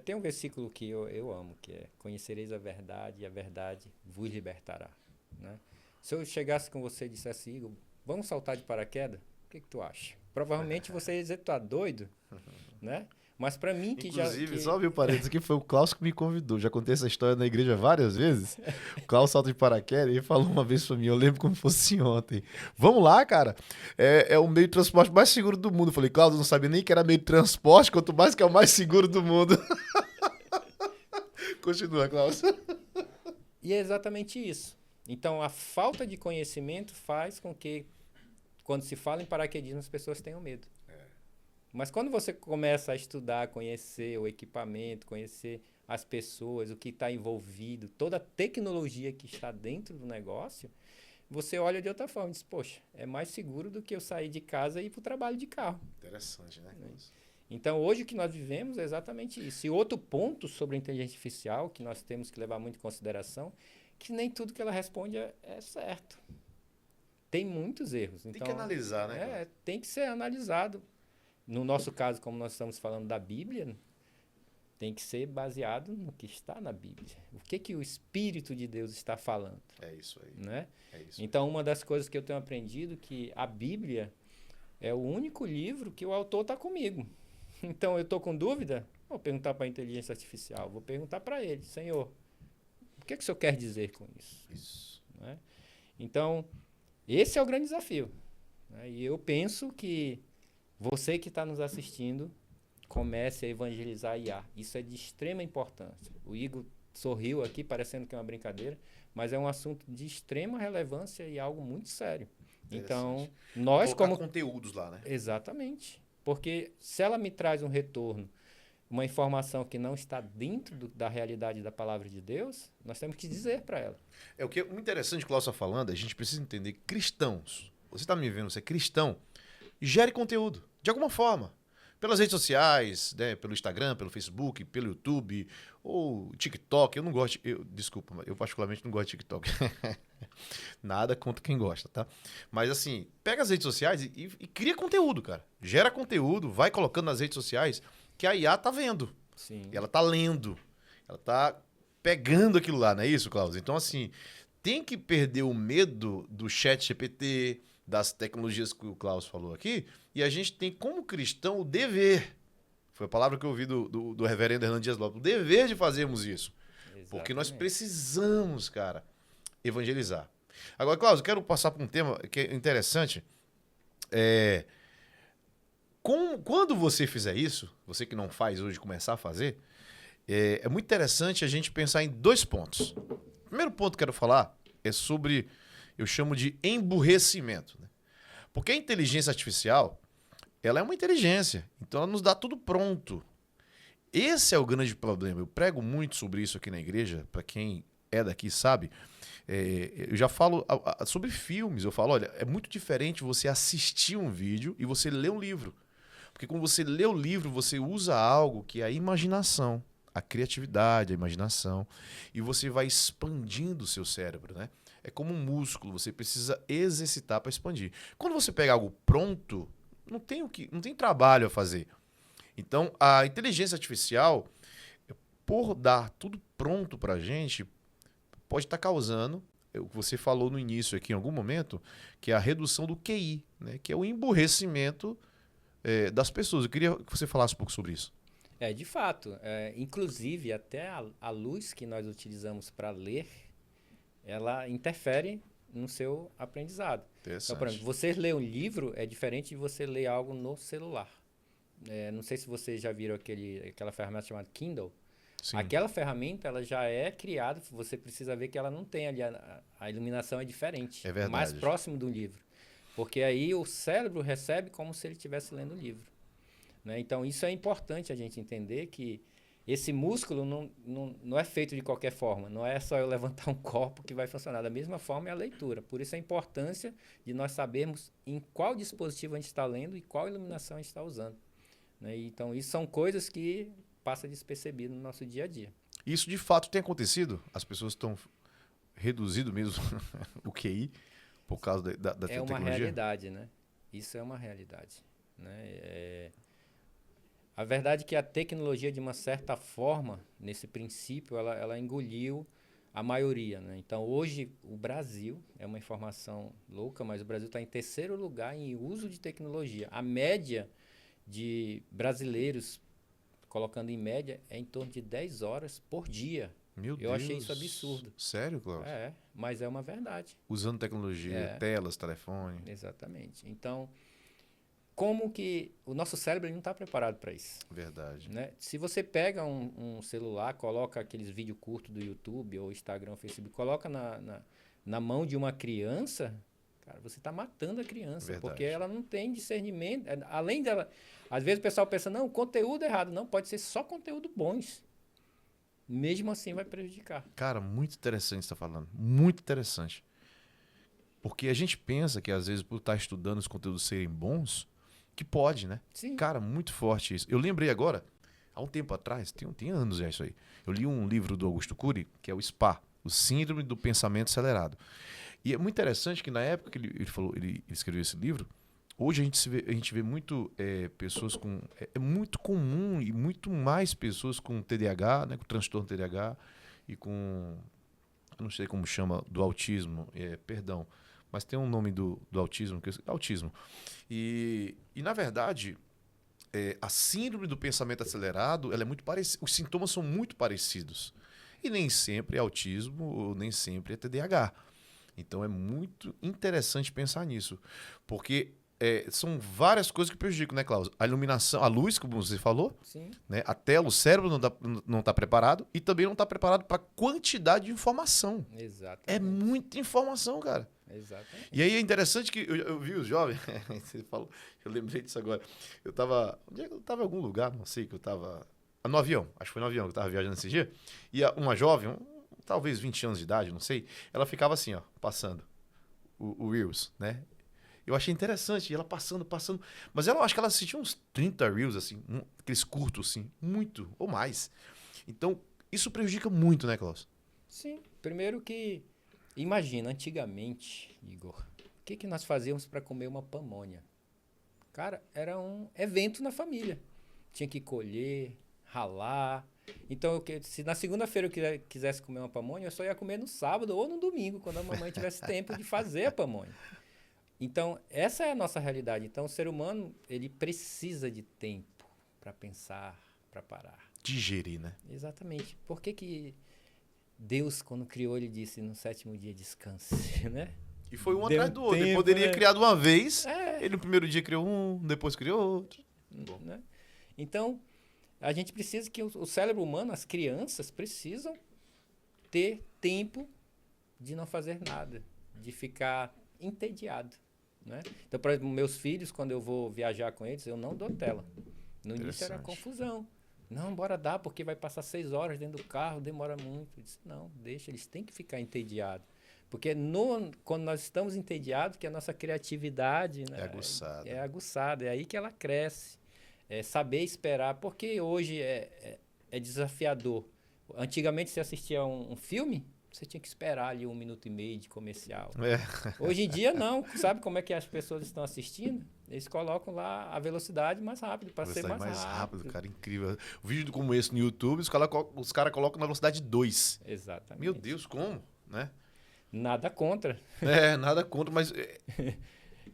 [SPEAKER 2] Tem um versículo que eu amo, que é: conhecereis a verdade e a verdade vos libertará, né? Se eu chegasse com você e dissesse: Igor, vamos saltar de paraquedas, o que tu acha? Provavelmente você ia dizer: tu tá doido, né? Mas para mim
[SPEAKER 1] Inclusive, só abrir o parênteses aqui, foi o Klaus que me convidou. Já contei essa história na igreja várias vezes. O Klaus salta de paraquedas e ele falou uma vez pra mim, eu lembro como fosse ontem. Vamos lá, cara. É o meio de transporte mais seguro do mundo. Eu falei, Klaus, eu não sabia nem que era meio de transporte, quanto mais que é o mais seguro do mundo. Continua, Klaus.
[SPEAKER 2] E é exatamente isso. Então, a falta de conhecimento faz com que, quando se fala em paraquedismo, as pessoas tenham medo. Mas quando você começa a estudar, conhecer o equipamento, conhecer as pessoas, o que está envolvido, toda a tecnologia que está dentro do negócio, você olha de outra forma e diz: poxa, é mais seguro do que eu sair de casa e ir para o trabalho de carro.
[SPEAKER 1] Interessante, né?
[SPEAKER 2] Então, hoje o que nós vivemos é exatamente isso. E outro ponto sobre a inteligência artificial que nós temos que levar muito em consideração, que nem tudo que ela responde é certo. Tem muitos erros.
[SPEAKER 1] Tem que analisar, né?
[SPEAKER 2] Tem que ser analisado. No nosso caso, como nós estamos falando da Bíblia, tem que ser baseado no que está na Bíblia. O que o Espírito de Deus está falando.
[SPEAKER 1] É isso aí.
[SPEAKER 2] Né?
[SPEAKER 1] É isso
[SPEAKER 2] então, uma das coisas que eu tenho aprendido é que a Bíblia é o único livro que o autor está comigo. Então, eu estou com dúvida, vou perguntar para a inteligência artificial, vou perguntar para ele: Senhor, o que o Senhor quer dizer com isso?
[SPEAKER 1] Isso.
[SPEAKER 2] Né? Então, esse é o grande desafio. Né? E eu penso que você que está nos assistindo, comece a evangelizar a IA. Isso é de extrema importância. O Igor sorriu aqui, parecendo que é uma brincadeira, mas é um assunto de extrema relevância e algo muito sério. Então, nós
[SPEAKER 1] colocar conteúdos lá, né?
[SPEAKER 2] Exatamente. Porque se ela me traz um retorno, uma informação que não está dentro da realidade da palavra de Deus, nós temos que dizer para ela.
[SPEAKER 1] O que é muito interessante que o Cláudio está falando, a gente precisa entender: cristãos, você está me vendo, você é cristão, gere conteúdo, de alguma forma. Pelas redes sociais, né, pelo Instagram, pelo Facebook, pelo YouTube, ou TikTok. Eu não gosto, desculpa, eu particularmente não gosto de TikTok. Nada contra quem gosta, tá? Mas assim, pega as redes sociais e cria conteúdo, cara. Gera conteúdo, vai colocando nas redes sociais que a IA tá vendo.
[SPEAKER 2] Sim.
[SPEAKER 1] Ela tá lendo. Ela tá pegando aquilo lá, não é isso, Cláudio? Então, assim, tem que perder o medo do chat GPT, das tecnologias que o Klaus falou aqui, e a gente tem, como cristão, o dever. Foi a palavra que eu ouvi do reverendo Hernando Dias Lopes. O dever de fazermos isso. Exatamente. Porque nós precisamos, cara, evangelizar. Agora, Klaus, eu quero passar por um tema que é interessante. Quando você fizer isso, você que não faz hoje, começar a fazer, é muito interessante a gente pensar em 2 pontos. O primeiro ponto que eu quero falar é sobre, eu chamo de emburrecimento. Né? Porque a inteligência artificial, ela é uma inteligência, então ela nos dá tudo pronto. Esse é o grande problema. Eu prego muito sobre isso aqui na igreja, para quem é daqui sabe. Eu já falo sobre filmes, eu falo, olha, é muito diferente você assistir um vídeo e você ler um livro. Porque quando você lê o livro, você usa algo que é a imaginação, a criatividade, a imaginação, e você vai expandindo o seu cérebro, né? É como um músculo, você precisa exercitar para expandir. Quando você pega algo pronto, não tem trabalho a fazer. Então, a inteligência artificial, por dar tudo pronto para a gente, pode estar causando, o que você falou no início aqui em algum momento, que é a redução do QI, né? Que é o emburrecimento das pessoas. Eu queria que você falasse um pouco sobre isso.
[SPEAKER 2] De fato. Inclusive, até a luz que nós utilizamos para ler, ela interfere no seu aprendizado. Então, por exemplo, você ler um livro é diferente de você ler algo no celular. Não sei se vocês já viram aquela ferramenta chamada Kindle. Sim. Aquela ferramenta ela já é criada, você precisa ver que ela não tem ali, a iluminação é diferente.
[SPEAKER 1] É verdade.
[SPEAKER 2] Mais próximo do livro. Porque aí o cérebro recebe como se ele estivesse lendo o livro. Né? Então, isso é importante a gente entender que esse músculo não é feito de qualquer forma. Não é só eu levantar um copo que vai funcionar. Da mesma forma é a leitura. Por isso a importância de nós sabermos em qual dispositivo a gente está lendo e qual iluminação a gente está usando. Né? Então, isso são coisas que passa despercebido no nosso dia a dia.
[SPEAKER 1] Isso de fato tem acontecido? As pessoas estão reduzindo mesmo o QI por causa da tecnologia? É
[SPEAKER 2] uma realidade, né? Isso é uma realidade. Né? A verdade é que a tecnologia, de uma certa forma, nesse princípio, ela engoliu a maioria, né? Então, hoje, o Brasil, é uma informação louca, mas o Brasil está em terceiro lugar em uso de tecnologia. A média de brasileiros, colocando em média, é em torno de 10 horas por dia.
[SPEAKER 1] Meu
[SPEAKER 2] Eu achei isso
[SPEAKER 1] Deus.
[SPEAKER 2] absurdo.
[SPEAKER 1] Sério, Cláudio?
[SPEAKER 2] Mas é uma verdade.
[SPEAKER 1] Usando tecnologia,
[SPEAKER 2] É,
[SPEAKER 1] telas, telefone.
[SPEAKER 2] exatamente. Então, como que o nosso cérebro ele não está preparado para isso?
[SPEAKER 1] Verdade.
[SPEAKER 2] Né? Se você pega um celular, coloca aqueles vídeos curtos do YouTube ou Instagram, Facebook, coloca na mão de uma criança, cara, você está matando a criança,
[SPEAKER 1] Verdade.
[SPEAKER 2] porque ela não tem discernimento. Além dela, às vezes o pessoal pensa, não, conteúdo é errado. Não, pode ser só conteúdo bons. Mesmo assim vai prejudicar.
[SPEAKER 1] Cara, muito interessante você tá falando. Muito interessante. Porque a gente pensa que às vezes por estar estudando os conteúdos serem bons, que pode, né?
[SPEAKER 2] Sim.
[SPEAKER 1] Cara, muito forte isso. Eu lembrei agora, há um tempo atrás, tem anos já isso aí. Eu li um livro do Augusto Cury, que é o SPA, o Síndrome do Pensamento Acelerado. E é muito interessante que na época que ele escreveu esse livro, hoje a gente vê muito pessoas com... É muito comum e muito mais pessoas com TDAH, né, com transtorno TDAH e com... Eu não sei como chama, do autismo, perdão. Mas tem um nome do autismo, que é autismo. E na verdade, a síndrome do pensamento acelerado, ela é muito parecida. Os sintomas são muito parecidos. E nem sempre é autismo, ou nem sempre é TDAH. Então é muito interessante pensar nisso. Porque são várias coisas que prejudicam, né, Cláudio? A iluminação, a luz, como você falou,
[SPEAKER 2] Sim.
[SPEAKER 1] né? A tela, o cérebro não tá preparado e também não está preparado para a quantidade de informação.
[SPEAKER 2] Exatamente.
[SPEAKER 1] É muita informação, cara.
[SPEAKER 2] Exatamente.
[SPEAKER 1] E aí é interessante que eu vi os jovens, você falou, eu lembrei disso agora. Eu tava em algum lugar, não sei, que eu tava no avião, acho que foi no avião que eu tava viajando esse dia, e uma jovem, talvez 20 anos de idade, não sei, ela ficava assim, ó, passando o Reels, né? Eu achei interessante, ela passando, mas eu acho que ela assistiu uns 30 Reels, assim, aqueles curtos, assim, muito, ou mais. Então, isso prejudica muito, né, Klaus?
[SPEAKER 2] Sim, primeiro que, imagina, antigamente, Igor, o que nós fazíamos para comer uma pamonha? Cara, era um evento na família. Tinha que colher, ralar. Então, se na segunda-feira eu quisesse comer uma pamonha, eu só ia comer no sábado ou no domingo, quando a mamãe tivesse tempo de fazer a pamonha. Então, essa é a nossa realidade. Então, o ser humano, ele precisa de tempo para pensar, para parar.
[SPEAKER 1] Digerir, né?
[SPEAKER 2] Exatamente. Por que Deus, quando criou, ele disse, no sétimo dia, descanse, né?
[SPEAKER 1] E foi um
[SPEAKER 2] Deu
[SPEAKER 1] atrás do outro.
[SPEAKER 2] tempo,
[SPEAKER 1] Ele poderia
[SPEAKER 2] né?
[SPEAKER 1] criar de uma vez. Ele no primeiro dia criou um, depois criou outro.
[SPEAKER 2] Né? Então, a gente precisa que o cérebro humano, as crianças, precisam ter tempo de não fazer nada, de ficar entediado. Né? Então, por exemplo, meus filhos, quando eu vou viajar com eles, eu não dou tela. No início era confusão. Não, bora dar, porque vai passar 6 horas dentro do carro, demora muito. Eu disse, não, deixa, eles têm que ficar entediados. Porque quando nós estamos entediados, que a nossa criatividade, né, é aguçada, é aí que ela cresce. É saber esperar, porque hoje é desafiador. Antigamente, você assistia um filme, você tinha que esperar ali 1 minuto e meio de comercial. Hoje em dia, não. Sabe como é que as pessoas estão assistindo? Eles colocam lá a velocidade mais rápido, para ser mais rápido.
[SPEAKER 1] Cara, incrível. O vídeo como esse no YouTube, os caras colocam na velocidade 2.
[SPEAKER 2] Exatamente.
[SPEAKER 1] Meu Deus, como? Né?
[SPEAKER 2] Nada contra.
[SPEAKER 1] Nada contra, mas...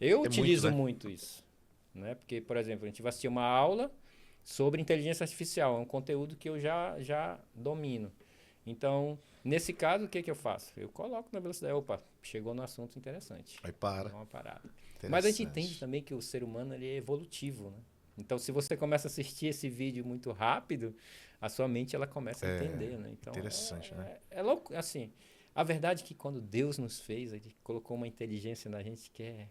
[SPEAKER 2] Eu utilizo muito isso. Né? Porque, por exemplo, a gente vai assistir uma aula sobre inteligência artificial. É um conteúdo que eu já domino. Então, nesse caso, o que eu faço? Eu coloco na velocidade. Opa, chegou no assunto interessante.
[SPEAKER 1] Aí para.
[SPEAKER 2] Dá uma parada. Mas a gente entende também que o ser humano ele é evolutivo. Né? Então, se você começa a assistir esse vídeo muito rápido, a sua mente ela começa a entender. Né? Então,
[SPEAKER 1] interessante, né?
[SPEAKER 2] É louco. Assim, a verdade é que quando Deus nos fez, ele colocou uma inteligência na gente que é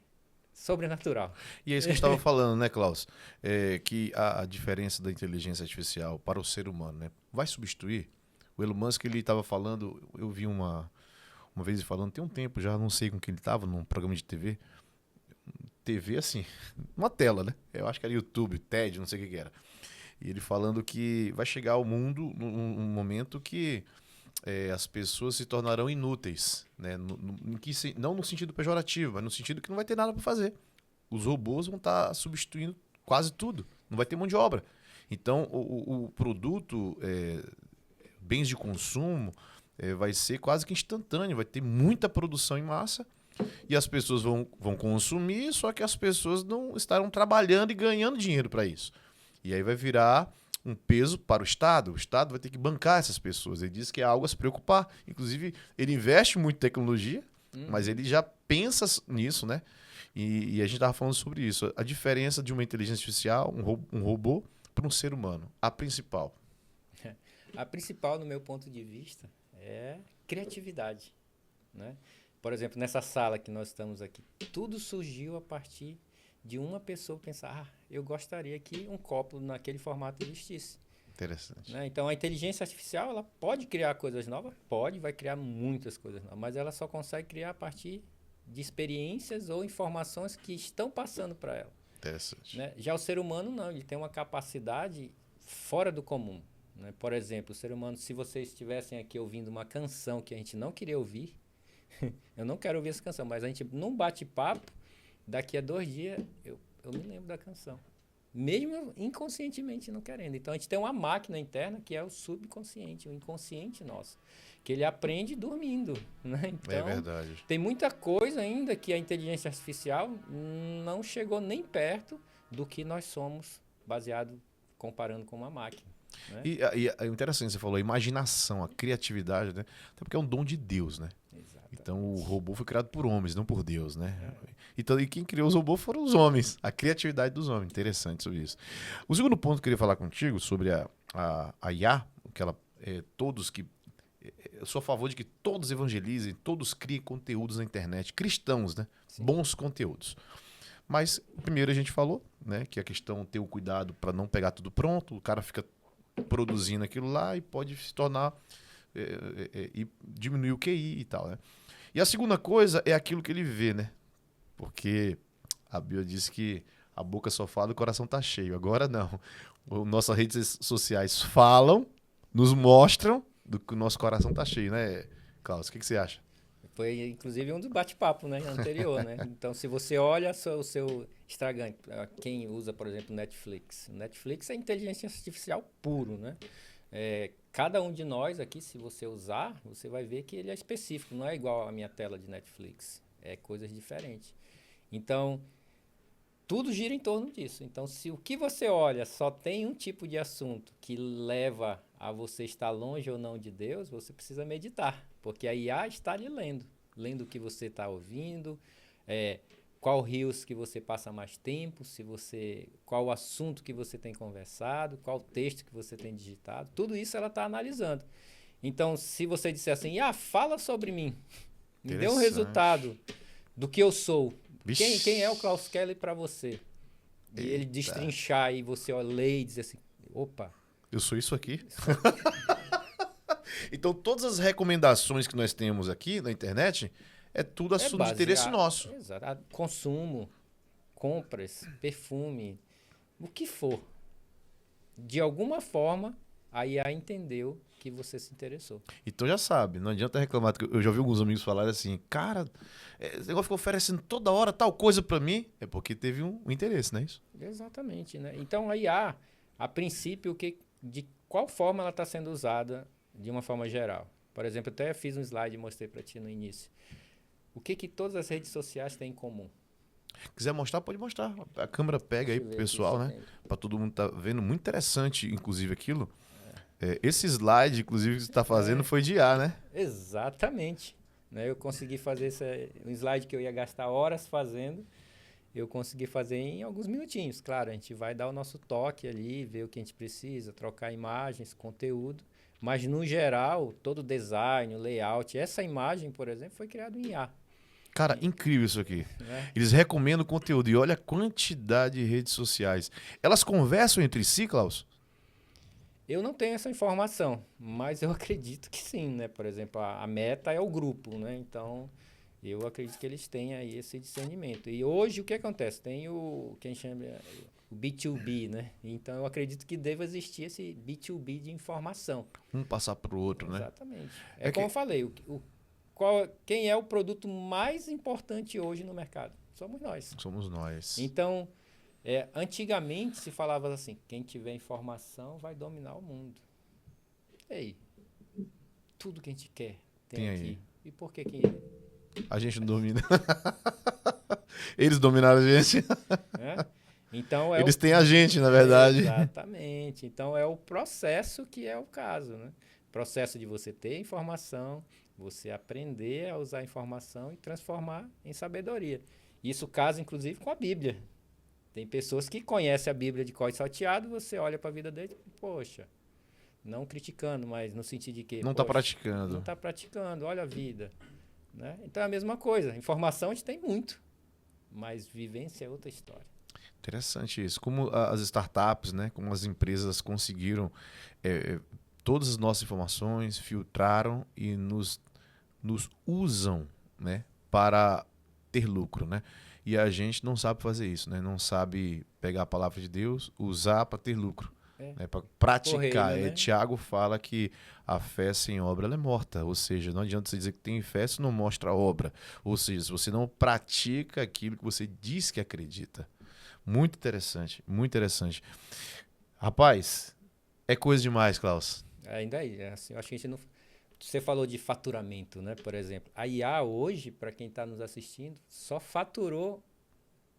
[SPEAKER 2] sobrenatural.
[SPEAKER 1] E é isso que a gente estava falando, né, Klaus? Que a diferença da inteligência artificial para o ser humano, né? Vai substituir? O Elon Musk, ele estava falando, eu vi uma vez ele falando, tem um tempo já, não sei com quem ele estava, num programa de TV. TV, assim, uma tela, né? Eu acho que era YouTube, TED, não sei o que era. E ele falando que vai chegar ao mundo num momento que as pessoas se tornarão inúteis, né? Não no sentido pejorativo, mas no sentido que não vai ter nada para fazer. Os robôs vão estar substituindo quase tudo. Não vai ter mão de obra. Então, o produto, bens de consumo, vai ser quase que instantâneo, vai ter muita produção em massa e as pessoas vão consumir, só que as pessoas não estarão trabalhando e ganhando dinheiro para isso. E aí vai virar um peso para o Estado vai ter que bancar essas pessoas. Ele diz que é algo a se preocupar. Inclusive, ele investe muito em tecnologia, mas ele já pensa nisso, né? E a gente estava falando sobre isso. A diferença de uma inteligência artificial, um robô, para um ser humano. A principal.
[SPEAKER 2] A principal, no meu ponto de vista, é criatividade, né? Por exemplo, nessa sala que nós estamos aqui, tudo surgiu a partir de uma pessoa pensar, eu gostaria que um copo naquele formato existisse.
[SPEAKER 1] Interessante.
[SPEAKER 2] Né? Então, a inteligência artificial, ela pode criar coisas novas? Pode, vai criar muitas coisas novas, mas ela só consegue criar a partir de experiências ou informações que estão passando para ela.
[SPEAKER 1] Interessante.
[SPEAKER 2] Né? Já o ser humano, não, ele tem uma capacidade fora do comum. Né? Por exemplo, o ser humano, se vocês estivessem aqui ouvindo uma canção que a gente não queria ouvir, eu não quero ouvir essa canção, mas a gente, num bate-papo, daqui a 2 dias, eu me lembro da canção. Mesmo inconscientemente não querendo. Então, a gente tem uma máquina interna que é o subconsciente, o inconsciente nosso, que ele aprende dormindo. Né? Então,
[SPEAKER 1] é verdade.
[SPEAKER 2] Tem muita coisa ainda que a inteligência artificial não chegou nem perto do que nós somos, baseado, comparando com uma máquina. Né?
[SPEAKER 1] E é interessante, você falou, a imaginação, a criatividade, né? Até porque é um dom de Deus, né?
[SPEAKER 2] Exatamente.
[SPEAKER 1] Então o robô foi criado por homens, não por Deus, né? Então, e quem criou os robôs foram os homens, a criatividade dos homens. Interessante sobre isso. O segundo ponto que eu queria falar contigo sobre a IA, que ela, todos que. Eu sou a favor de que todos evangelizem, todos criem conteúdos na internet, cristãos, né?
[SPEAKER 2] Sim.
[SPEAKER 1] Bons conteúdos. Mas primeiro a gente falou, né, que a questão ter o cuidado para não pegar tudo pronto, o cara fica produzindo aquilo lá e pode se tornar e diminuir o QI e tal, né? E a segunda coisa é aquilo que ele vê, né? Porque a Bíblia diz que a boca só fala e o coração tá cheio. Agora não. Nossas redes sociais falam, nos mostram do que o nosso coração tá cheio, né, Klaus? O que você acha?
[SPEAKER 2] Foi, inclusive, um dos bate-papos, né, anterior, né? Então, se você olha o seu Instagram, quem usa, por exemplo, Netflix. Netflix é inteligência artificial puro, né? Cada um de nós aqui, se você usar, você vai ver que ele é específico, não é igual à minha tela de Netflix. É coisas diferentes. Então, tudo gira em torno disso. Então, se o que você olha só tem um tipo de assunto que leva a você estar longe ou não de Deus, você precisa meditar. Porque a IA está lhe lendo o que você está ouvindo, qual rios que você passa mais tempo, qual o assunto que você tem conversado, qual texto que você tem digitado, tudo isso ela está analisando. Então, se você disser assim, fala sobre mim, me dê um resultado do que eu sou, quem é o Klaus Kelly para você? E ele destrinchar e você ler e dizer assim, opa,
[SPEAKER 1] eu sou isso aqui. Então, todas as recomendações que nós temos aqui na internet é tudo assunto de interesse nosso.
[SPEAKER 2] Exato. Consumo, compras, perfume, o que for. De alguma forma, a IA entendeu que você se interessou.
[SPEAKER 1] Então já sabe, não adianta reclamar. Eu já ouvi alguns amigos falarem assim, cara, esse negócio fica oferecendo toda hora tal coisa pra mim. É porque teve um interesse, não é isso?
[SPEAKER 2] Exatamente, né? Então a IA, a princípio, de qual forma ela está sendo usada de uma forma geral? Por exemplo, eu até fiz um slide e mostrei para ti no início. O que todas as redes sociais têm em comum?
[SPEAKER 1] Quiser mostrar, pode mostrar. A câmera pega aí pro pessoal, né? Para todo mundo tá vendo. Muito interessante, inclusive, aquilo. Esse slide, inclusive, que você está fazendo foi de IA, né?
[SPEAKER 2] Exatamente. Né? Eu consegui fazer um slide que eu ia gastar horas fazendo. Eu consegui fazer em alguns minutinhos. Claro, a gente vai dar o nosso toque ali, ver o que a gente precisa, trocar imagens, conteúdo. Mas, no geral, todo o design, o layout, essa imagem, por exemplo, foi criado em IA.
[SPEAKER 1] Cara, incrível isso aqui. Eles recomendam conteúdo e olha a quantidade de redes sociais. Elas conversam entre si, Klaus?
[SPEAKER 2] Eu não tenho essa informação, mas eu acredito que sim, né? Por exemplo, a Meta é o grupo, né? Então, eu acredito que eles têm aí esse discernimento. E hoje, o que acontece? Tem o que a gente chama o B2B, né? Então, eu acredito que deva existir esse B2B de informação.
[SPEAKER 1] Um passar para o outro, né?
[SPEAKER 2] Exatamente. Como eu falei, quem é o produto mais importante hoje no mercado? Somos nós.
[SPEAKER 1] Somos nós.
[SPEAKER 2] Então, Antigamente se falava assim, quem tiver informação vai dominar o mundo. Ei, tudo que a gente quer tem
[SPEAKER 1] Tem aí.
[SPEAKER 2] aqui. E por que que...
[SPEAKER 1] A gente não domina. Eles dominaram a gente.
[SPEAKER 2] Né? Então
[SPEAKER 1] Eles têm a gente, na verdade.
[SPEAKER 2] exatamente. Então é o processo que é o caso, né? Processo de você ter informação, você aprender a usar a informação e transformar em sabedoria. Isso casa, inclusive, com a Bíblia. Tem pessoas que conhecem a Bíblia de cor e salteado, você olha para a vida deles e, poxa, não criticando, mas no sentido de que,
[SPEAKER 1] Não tá
[SPEAKER 2] poxa, não
[SPEAKER 1] praticando.
[SPEAKER 2] está praticando, olha a vida. Né? Então é a mesma coisa. Informação a gente tem muito, mas vivência é outra história.
[SPEAKER 1] Interessante isso. Como as startups, né? Como as empresas conseguiram todas as nossas informações, filtraram e nos usam, né? Para ter lucro, né? E a gente não sabe fazer isso, né? Não sabe pegar a palavra de Deus, usar para ter lucro. Né, para
[SPEAKER 2] Por
[SPEAKER 1] praticar.
[SPEAKER 2] reino, né?
[SPEAKER 1] Tiago fala que a fé sem obra ela é morta. Ou seja, não adianta você dizer que tem fé se não mostra a obra. Ou seja, se você não pratica aquilo que você diz que acredita. Muito interessante, muito interessante. Rapaz, é coisa demais, Klaus.
[SPEAKER 2] Ainda aí, assim, eu acho que a gente não. Você falou de faturamento, né? Por exemplo, a IA hoje, para quem está nos assistindo, só faturou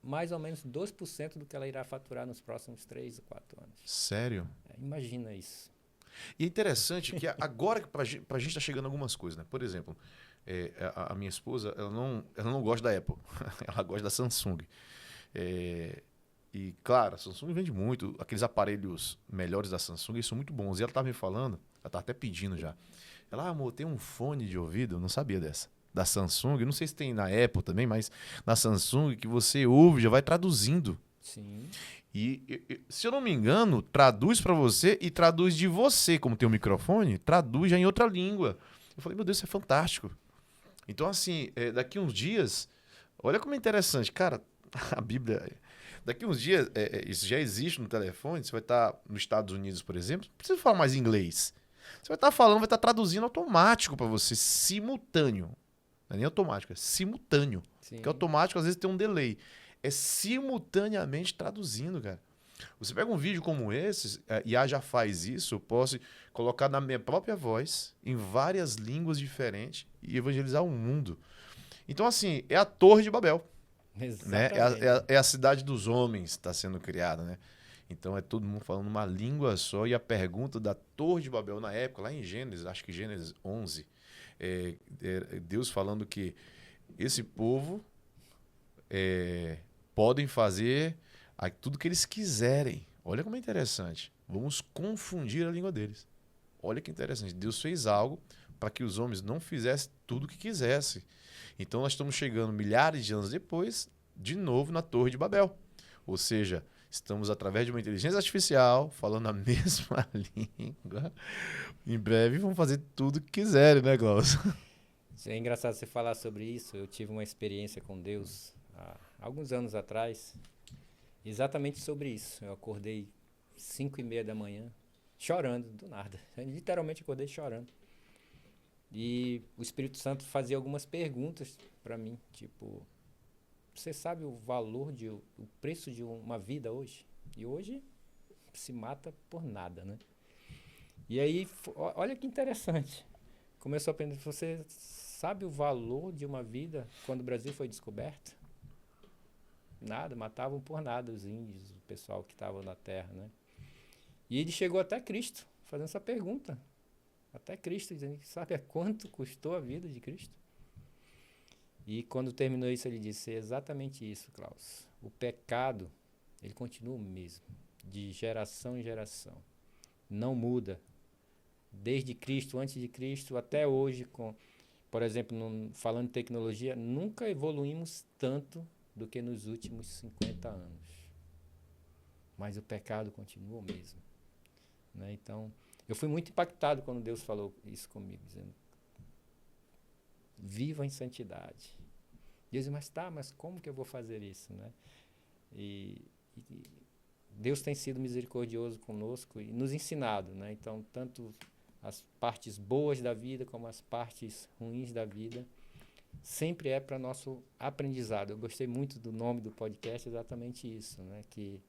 [SPEAKER 2] mais ou menos 2% do que ela irá faturar nos próximos 3 ou 4 anos.
[SPEAKER 1] Sério?
[SPEAKER 2] Imagina isso.
[SPEAKER 1] E é interessante que agora que pra gente tá chegando algumas coisas, né? Por exemplo, a minha esposa, ela não gosta da Apple. Ela gosta da Samsung. E, claro, a Samsung vende muito. Aqueles aparelhos melhores da Samsung, eles são muito bons. E ela tava me falando, ela tá até pedindo já. Ela, amor, tem um fone de ouvido, eu não sabia dessa. Da Samsung, não sei se tem na Apple também, mas na Samsung que você ouve, já vai traduzindo.
[SPEAKER 2] Sim.
[SPEAKER 1] E se eu não me engano, traduz para você e traduz de você, como tem um microfone, traduz já em outra língua. Eu falei, meu Deus, isso é fantástico. Então, assim, daqui uns dias, olha como é interessante. Cara, a Bíblia. Daqui uns dias, isso já existe no telefone. Você vai estar nos Estados Unidos, por exemplo, não precisa falar mais inglês. Você vai estar falando, vai estar traduzindo automático para você, simultâneo. Não é nem automático, é simultâneo.
[SPEAKER 2] Sim.
[SPEAKER 1] Porque automático às vezes tem um delay. É simultaneamente traduzindo, cara. Você pega um vídeo como esse, a IA já faz isso, eu posso colocar na minha própria voz, em várias línguas diferentes, e evangelizar o mundo. Então, assim, é a Torre de Babel. Né?
[SPEAKER 2] Exatamente.
[SPEAKER 1] É a cidade dos homens que está sendo criada, né? Então é todo mundo falando uma língua só. E a pergunta da Torre de Babel na época, lá em Gênesis, acho que Gênesis 11, Deus falando que esse povo podem fazer tudo que eles quiserem. Olha como é interessante. Vamos confundir a língua deles. Olha que interessante. Deus fez algo para que os homens não fizessem tudo o que quisessem. Então nós estamos chegando milhares de anos depois, de novo na Torre de Babel. Ou seja, estamos através de uma inteligência artificial falando a mesma língua. Em breve vão fazer tudo o que quiserem, né, Glaucio?
[SPEAKER 2] É engraçado você falar sobre isso. Eu tive uma experiência com Deus há alguns anos atrás, exatamente sobre isso. Eu acordei 5:30 da manhã, chorando do nada. Eu literalmente acordei chorando. E o Espírito Santo fazia algumas perguntas para mim, tipo, você sabe o valor o preço de uma vida hoje? E hoje se mata por nada, né? E aí, olha que interessante. Começou a aprender, você sabe o valor de uma vida quando o Brasil foi descoberto? Nada, matavam por nada os índios, o pessoal que estava na terra, né? E ele chegou até Cristo, fazendo essa pergunta. Até Cristo, dizendo que sabe a quanto custou a vida de Cristo? E quando terminou isso, ele disse exatamente isso, Klaus. O pecado, ele continua o mesmo, de geração em geração. Não muda. Desde Cristo, antes de Cristo, até hoje, por exemplo, falando de tecnologia, nunca evoluímos tanto do que nos últimos 50 anos. Mas o pecado continua o mesmo. Né? Então, eu fui muito impactado quando Deus falou isso comigo, dizendo, viva em santidade. Deus disse, mas como que eu vou fazer isso? Né? E Deus tem sido misericordioso conosco e nos ensinado. Né? Então, tanto as partes boas da vida como as partes ruins da vida. sempre é para nosso aprendizado. Eu gostei muito do nome do podcast, exatamente isso, né? Que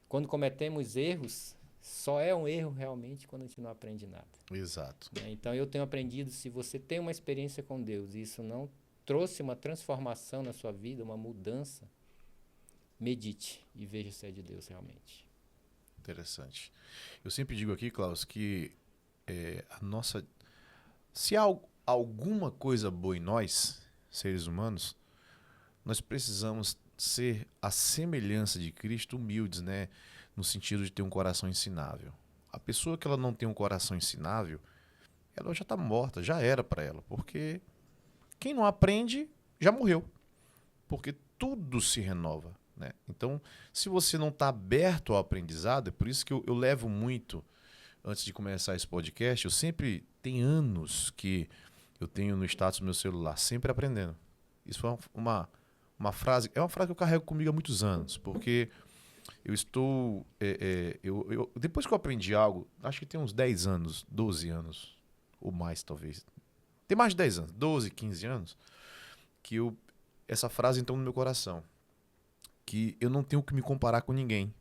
[SPEAKER 2] quando cometemos erros, só é um erro realmente quando a gente não aprende nada.
[SPEAKER 1] Exato.
[SPEAKER 2] Né? Então eu tenho aprendido, se você tem uma experiência com Deus e isso não trouxe uma transformação na sua vida, uma mudança, medite e veja se é de Deus realmente.
[SPEAKER 1] Interessante. Eu sempre digo aqui, Klaus, que a nossa... Se há alguma coisa boa em nós, seres humanos, nós precisamos ser a semelhança de Cristo, humildes, né? No sentido de ter um coração ensinável. A pessoa que ela não tem um coração ensinável, ela já está morta, já era para ela. Porque quem não aprende, já morreu. Porque tudo se renova, né? Então, se você não está aberto ao aprendizado, é por isso que eu levo muito, antes de começar esse podcast, eu sempre, tem anos que eu tenho no status do meu celular, sempre aprendendo. Isso foi uma frase, é uma frase que eu carrego comigo há muitos anos, porque eu estou, depois que eu aprendi algo, acho que tem uns 10 anos, 12 anos, ou mais talvez, tem mais de 10 anos, 12, 15 anos, que essa frase entrou no meu coração, que eu não tenho que me comparar com ninguém,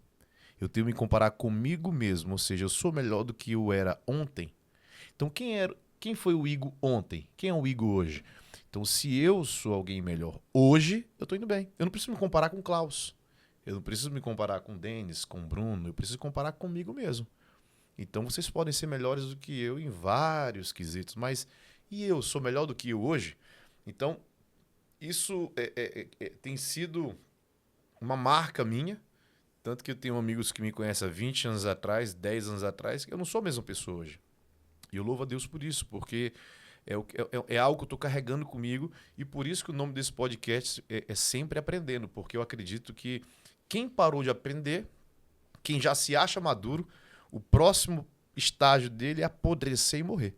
[SPEAKER 1] eu tenho que me comparar comigo mesmo, ou seja, eu sou melhor do que eu era ontem. Então quem foi o Igor ontem? Quem é o Igor hoje? Então se eu sou alguém melhor hoje, eu estou indo bem. Eu não preciso me comparar com o Klaus, eu não preciso me comparar com o Denis, com o Bruno, eu preciso comparar comigo mesmo. Então vocês podem ser melhores do que eu em vários quesitos, mas e eu sou melhor do que eu hoje? Então isso tem sido uma marca minha, tanto que eu tenho amigos que me conhecem há 20 anos atrás, 10 anos atrás, que eu não sou a mesma pessoa hoje. E eu louvo a Deus por isso, porque é algo que eu estou carregando comigo e por isso que o nome desse podcast é Sempre Aprendendo, porque eu acredito que quem parou de aprender, quem já se acha maduro, o próximo estágio dele é apodrecer e morrer.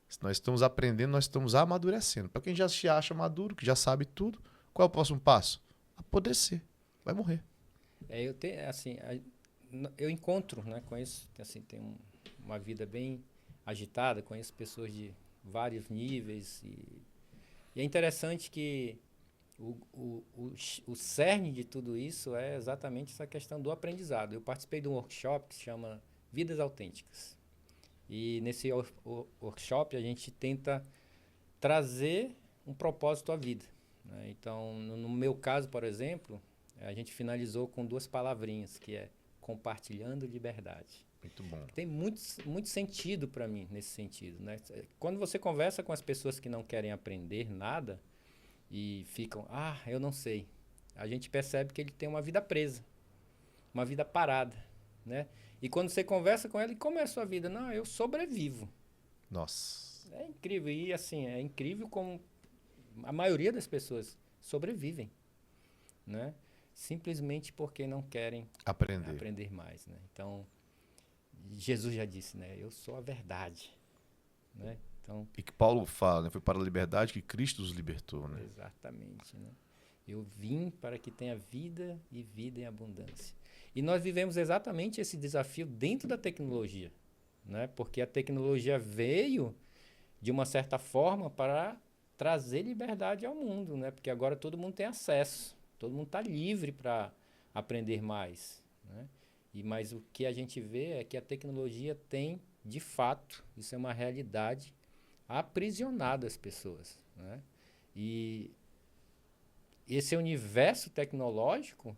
[SPEAKER 1] Se nós estamos aprendendo, nós estamos amadurecendo. Para quem já se acha maduro, que já sabe tudo, qual é o próximo passo? Apodrecer. Vai morrer.
[SPEAKER 2] Eu tenho, assim, eu encontro, né, conheço, assim, tenho uma vida bem agitada, conheço pessoas de vários níveis e é interessante que o cerne de tudo isso é exatamente essa questão do aprendizado. Eu participei de um workshop que se chama Vidas Autênticas e nesse workshop a gente tenta trazer um propósito à vida, né? Então, no meu caso, por exemplo, a gente finalizou com 2 palavrinhas, que é compartilhando liberdade.
[SPEAKER 1] Muito bom.
[SPEAKER 2] Tem muito sentido para mim nesse sentido, né? Quando você conversa com as pessoas que não querem aprender nada e ficam, eu não sei, a gente percebe que ele tem uma vida presa, uma vida parada, né? E quando você conversa com ele, como é a sua vida? Não, eu sobrevivo.
[SPEAKER 1] Nossa.
[SPEAKER 2] É incrível. E assim, é incrível como a maioria das pessoas sobrevivem, né? Simplesmente porque não querem aprender mais, né? Então, Jesus já disse, né? Eu sou a verdade, né? Então,
[SPEAKER 1] e que Paulo fala, né? Foi para a liberdade que Cristo os libertou, né?
[SPEAKER 2] exatamente, né? Eu vim para que tenha vida e vida em abundância. E nós vivemos exatamente esse desafio dentro da tecnologia, né? Porque a tecnologia veio de uma certa forma para trazer liberdade ao mundo, né? Porque agora todo mundo tem acesso, todo mundo está livre para aprender mais, né? Mas o que a gente vê é que a tecnologia tem, de fato, isso é uma realidade, aprisionado as pessoas, né? E esse universo tecnológico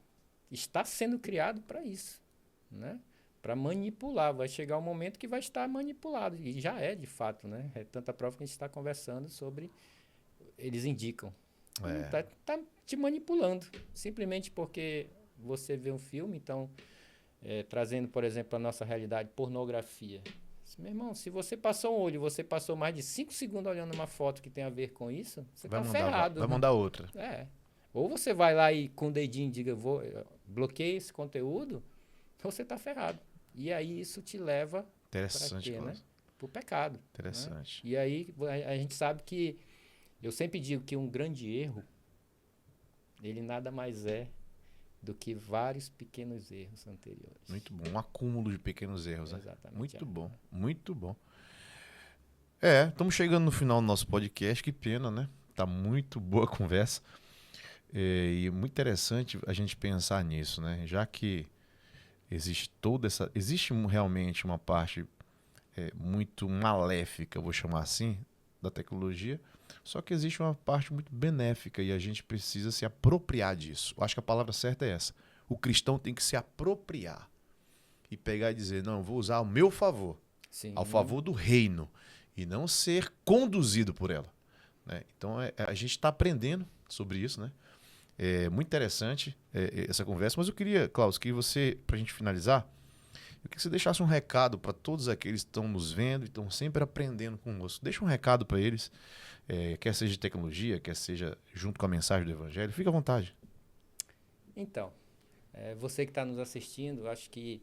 [SPEAKER 2] está sendo criado para isso, né? Para manipular. Vai chegar um momento que vai estar manipulado. E já é, de fato, né? É tanta prova que a gente está conversando sobre... Eles indicam. Tá te manipulando. Simplesmente porque você vê um filme, então... trazendo, por exemplo, a nossa realidade, pornografia. Meu irmão, se você passou um olho, você passou mais de 5 segundos olhando uma foto que tem a ver com isso, você tá ferrado.
[SPEAKER 1] Vai mandar outra.
[SPEAKER 2] Ou você vai lá e com o dedinho diga, bloqueie esse conteúdo, ou você tá ferrado. E aí isso te leva para quê, né? Pro pecado.
[SPEAKER 1] Interessante.
[SPEAKER 2] Né? E aí a gente sabe que, eu sempre digo que um grande erro, ele nada mais é do que vários pequenos erros anteriores.
[SPEAKER 1] Muito bom. Um acúmulo de pequenos erros.
[SPEAKER 2] Exatamente.
[SPEAKER 1] Né? Muito bom. Muito bom. Estamos chegando no final do nosso podcast. Que pena, né? Tá muito boa a conversa. E muito interessante a gente pensar nisso, né? Já que existe toda essa. Existe realmente uma parte muito maléfica, eu vou chamar assim, da tecnologia. Só que existe uma parte muito benéfica e a gente precisa se apropriar disso. Eu acho que a palavra certa é essa. O cristão tem que se apropriar e pegar e dizer, não, eu vou usar ao meu favor,
[SPEAKER 2] Sim.
[SPEAKER 1] ao favor do reino, e não ser conduzido por ela. Né? Então a gente está aprendendo sobre isso, né? É muito interessante essa conversa, mas eu queria, Klaus, que você, para a gente finalizar, eu queria que você deixasse um recado para todos aqueles que estão nos vendo e estão sempre aprendendo conosco. Deixa um recado para eles, quer seja de tecnologia, quer seja junto com a mensagem do Evangelho. Fique à vontade.
[SPEAKER 2] Então, você que está nos assistindo, acho que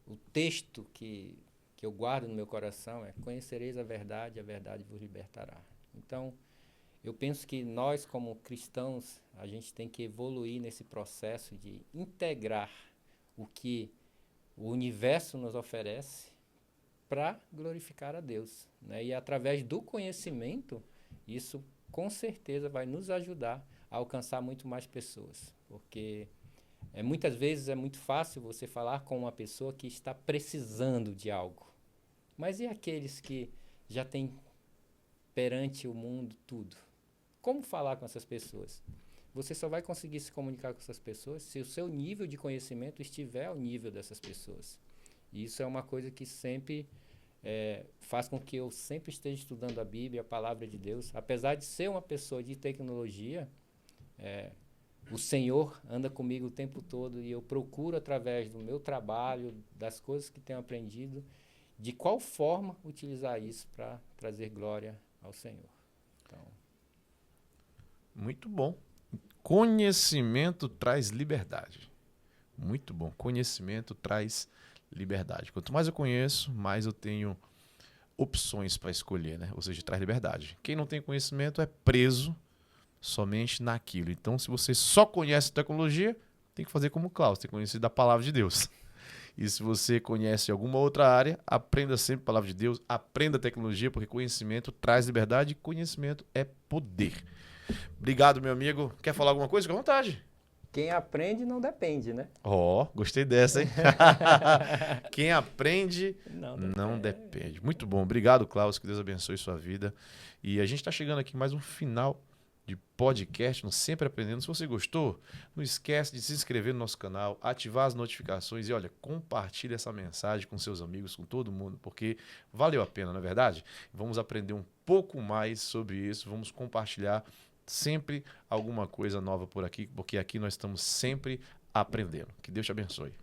[SPEAKER 2] o texto que eu guardo no meu coração é: conhecereis a verdade vos libertará. Então, eu penso que nós, como cristãos, a gente tem que evoluir nesse processo de integrar o que o universo nos oferece para glorificar a Deus, né? E através do conhecimento, isso com certeza vai nos ajudar a alcançar muito mais pessoas, porque muitas vezes é muito fácil você falar com uma pessoa que está precisando de algo, mas e aqueles que já têm perante o mundo tudo? Como falar com essas pessoas? Você só vai conseguir se comunicar com essas pessoas se o seu nível de conhecimento estiver ao nível dessas pessoas. E isso é uma coisa que sempre faz com que eu sempre esteja estudando a Bíblia, a Palavra de Deus. Apesar de ser uma pessoa de tecnologia, o Senhor anda comigo o tempo todo e eu procuro, através do meu trabalho, das coisas que tenho aprendido, de qual forma utilizar isso para trazer glória ao Senhor. Então,
[SPEAKER 1] muito bom. Conhecimento traz liberdade. Muito bom. Conhecimento traz liberdade. Quanto mais eu conheço, mais eu tenho opções para escolher, né? Ou seja, traz liberdade. Quem não tem conhecimento é preso somente naquilo. Então, se você só conhece tecnologia, tem que fazer como o Klaus, tem que conhecer da palavra de Deus. E se você conhece alguma outra área, aprenda sempre a palavra de Deus, aprenda a tecnologia, porque conhecimento traz liberdade e conhecimento é poder. Obrigado, meu amigo. Quer falar alguma coisa? Fica à vontade.
[SPEAKER 2] quem aprende não depende, né?
[SPEAKER 1] Gostei dessa, hein? Quem aprende não depende. Muito bom. Obrigado, Klaus. Que Deus abençoe sua vida. E a gente está chegando aqui mais um final de podcast, no Sempre Aprendendo. Se você gostou, não esquece de se inscrever no nosso canal, ativar as notificações e, olha, compartilhe essa mensagem com seus amigos, com todo mundo, porque valeu a pena, não é verdade? Vamos aprender um pouco mais sobre isso, vamos compartilhar sempre alguma coisa nova por aqui, porque aqui nós estamos sempre aprendendo. Que Deus te abençoe.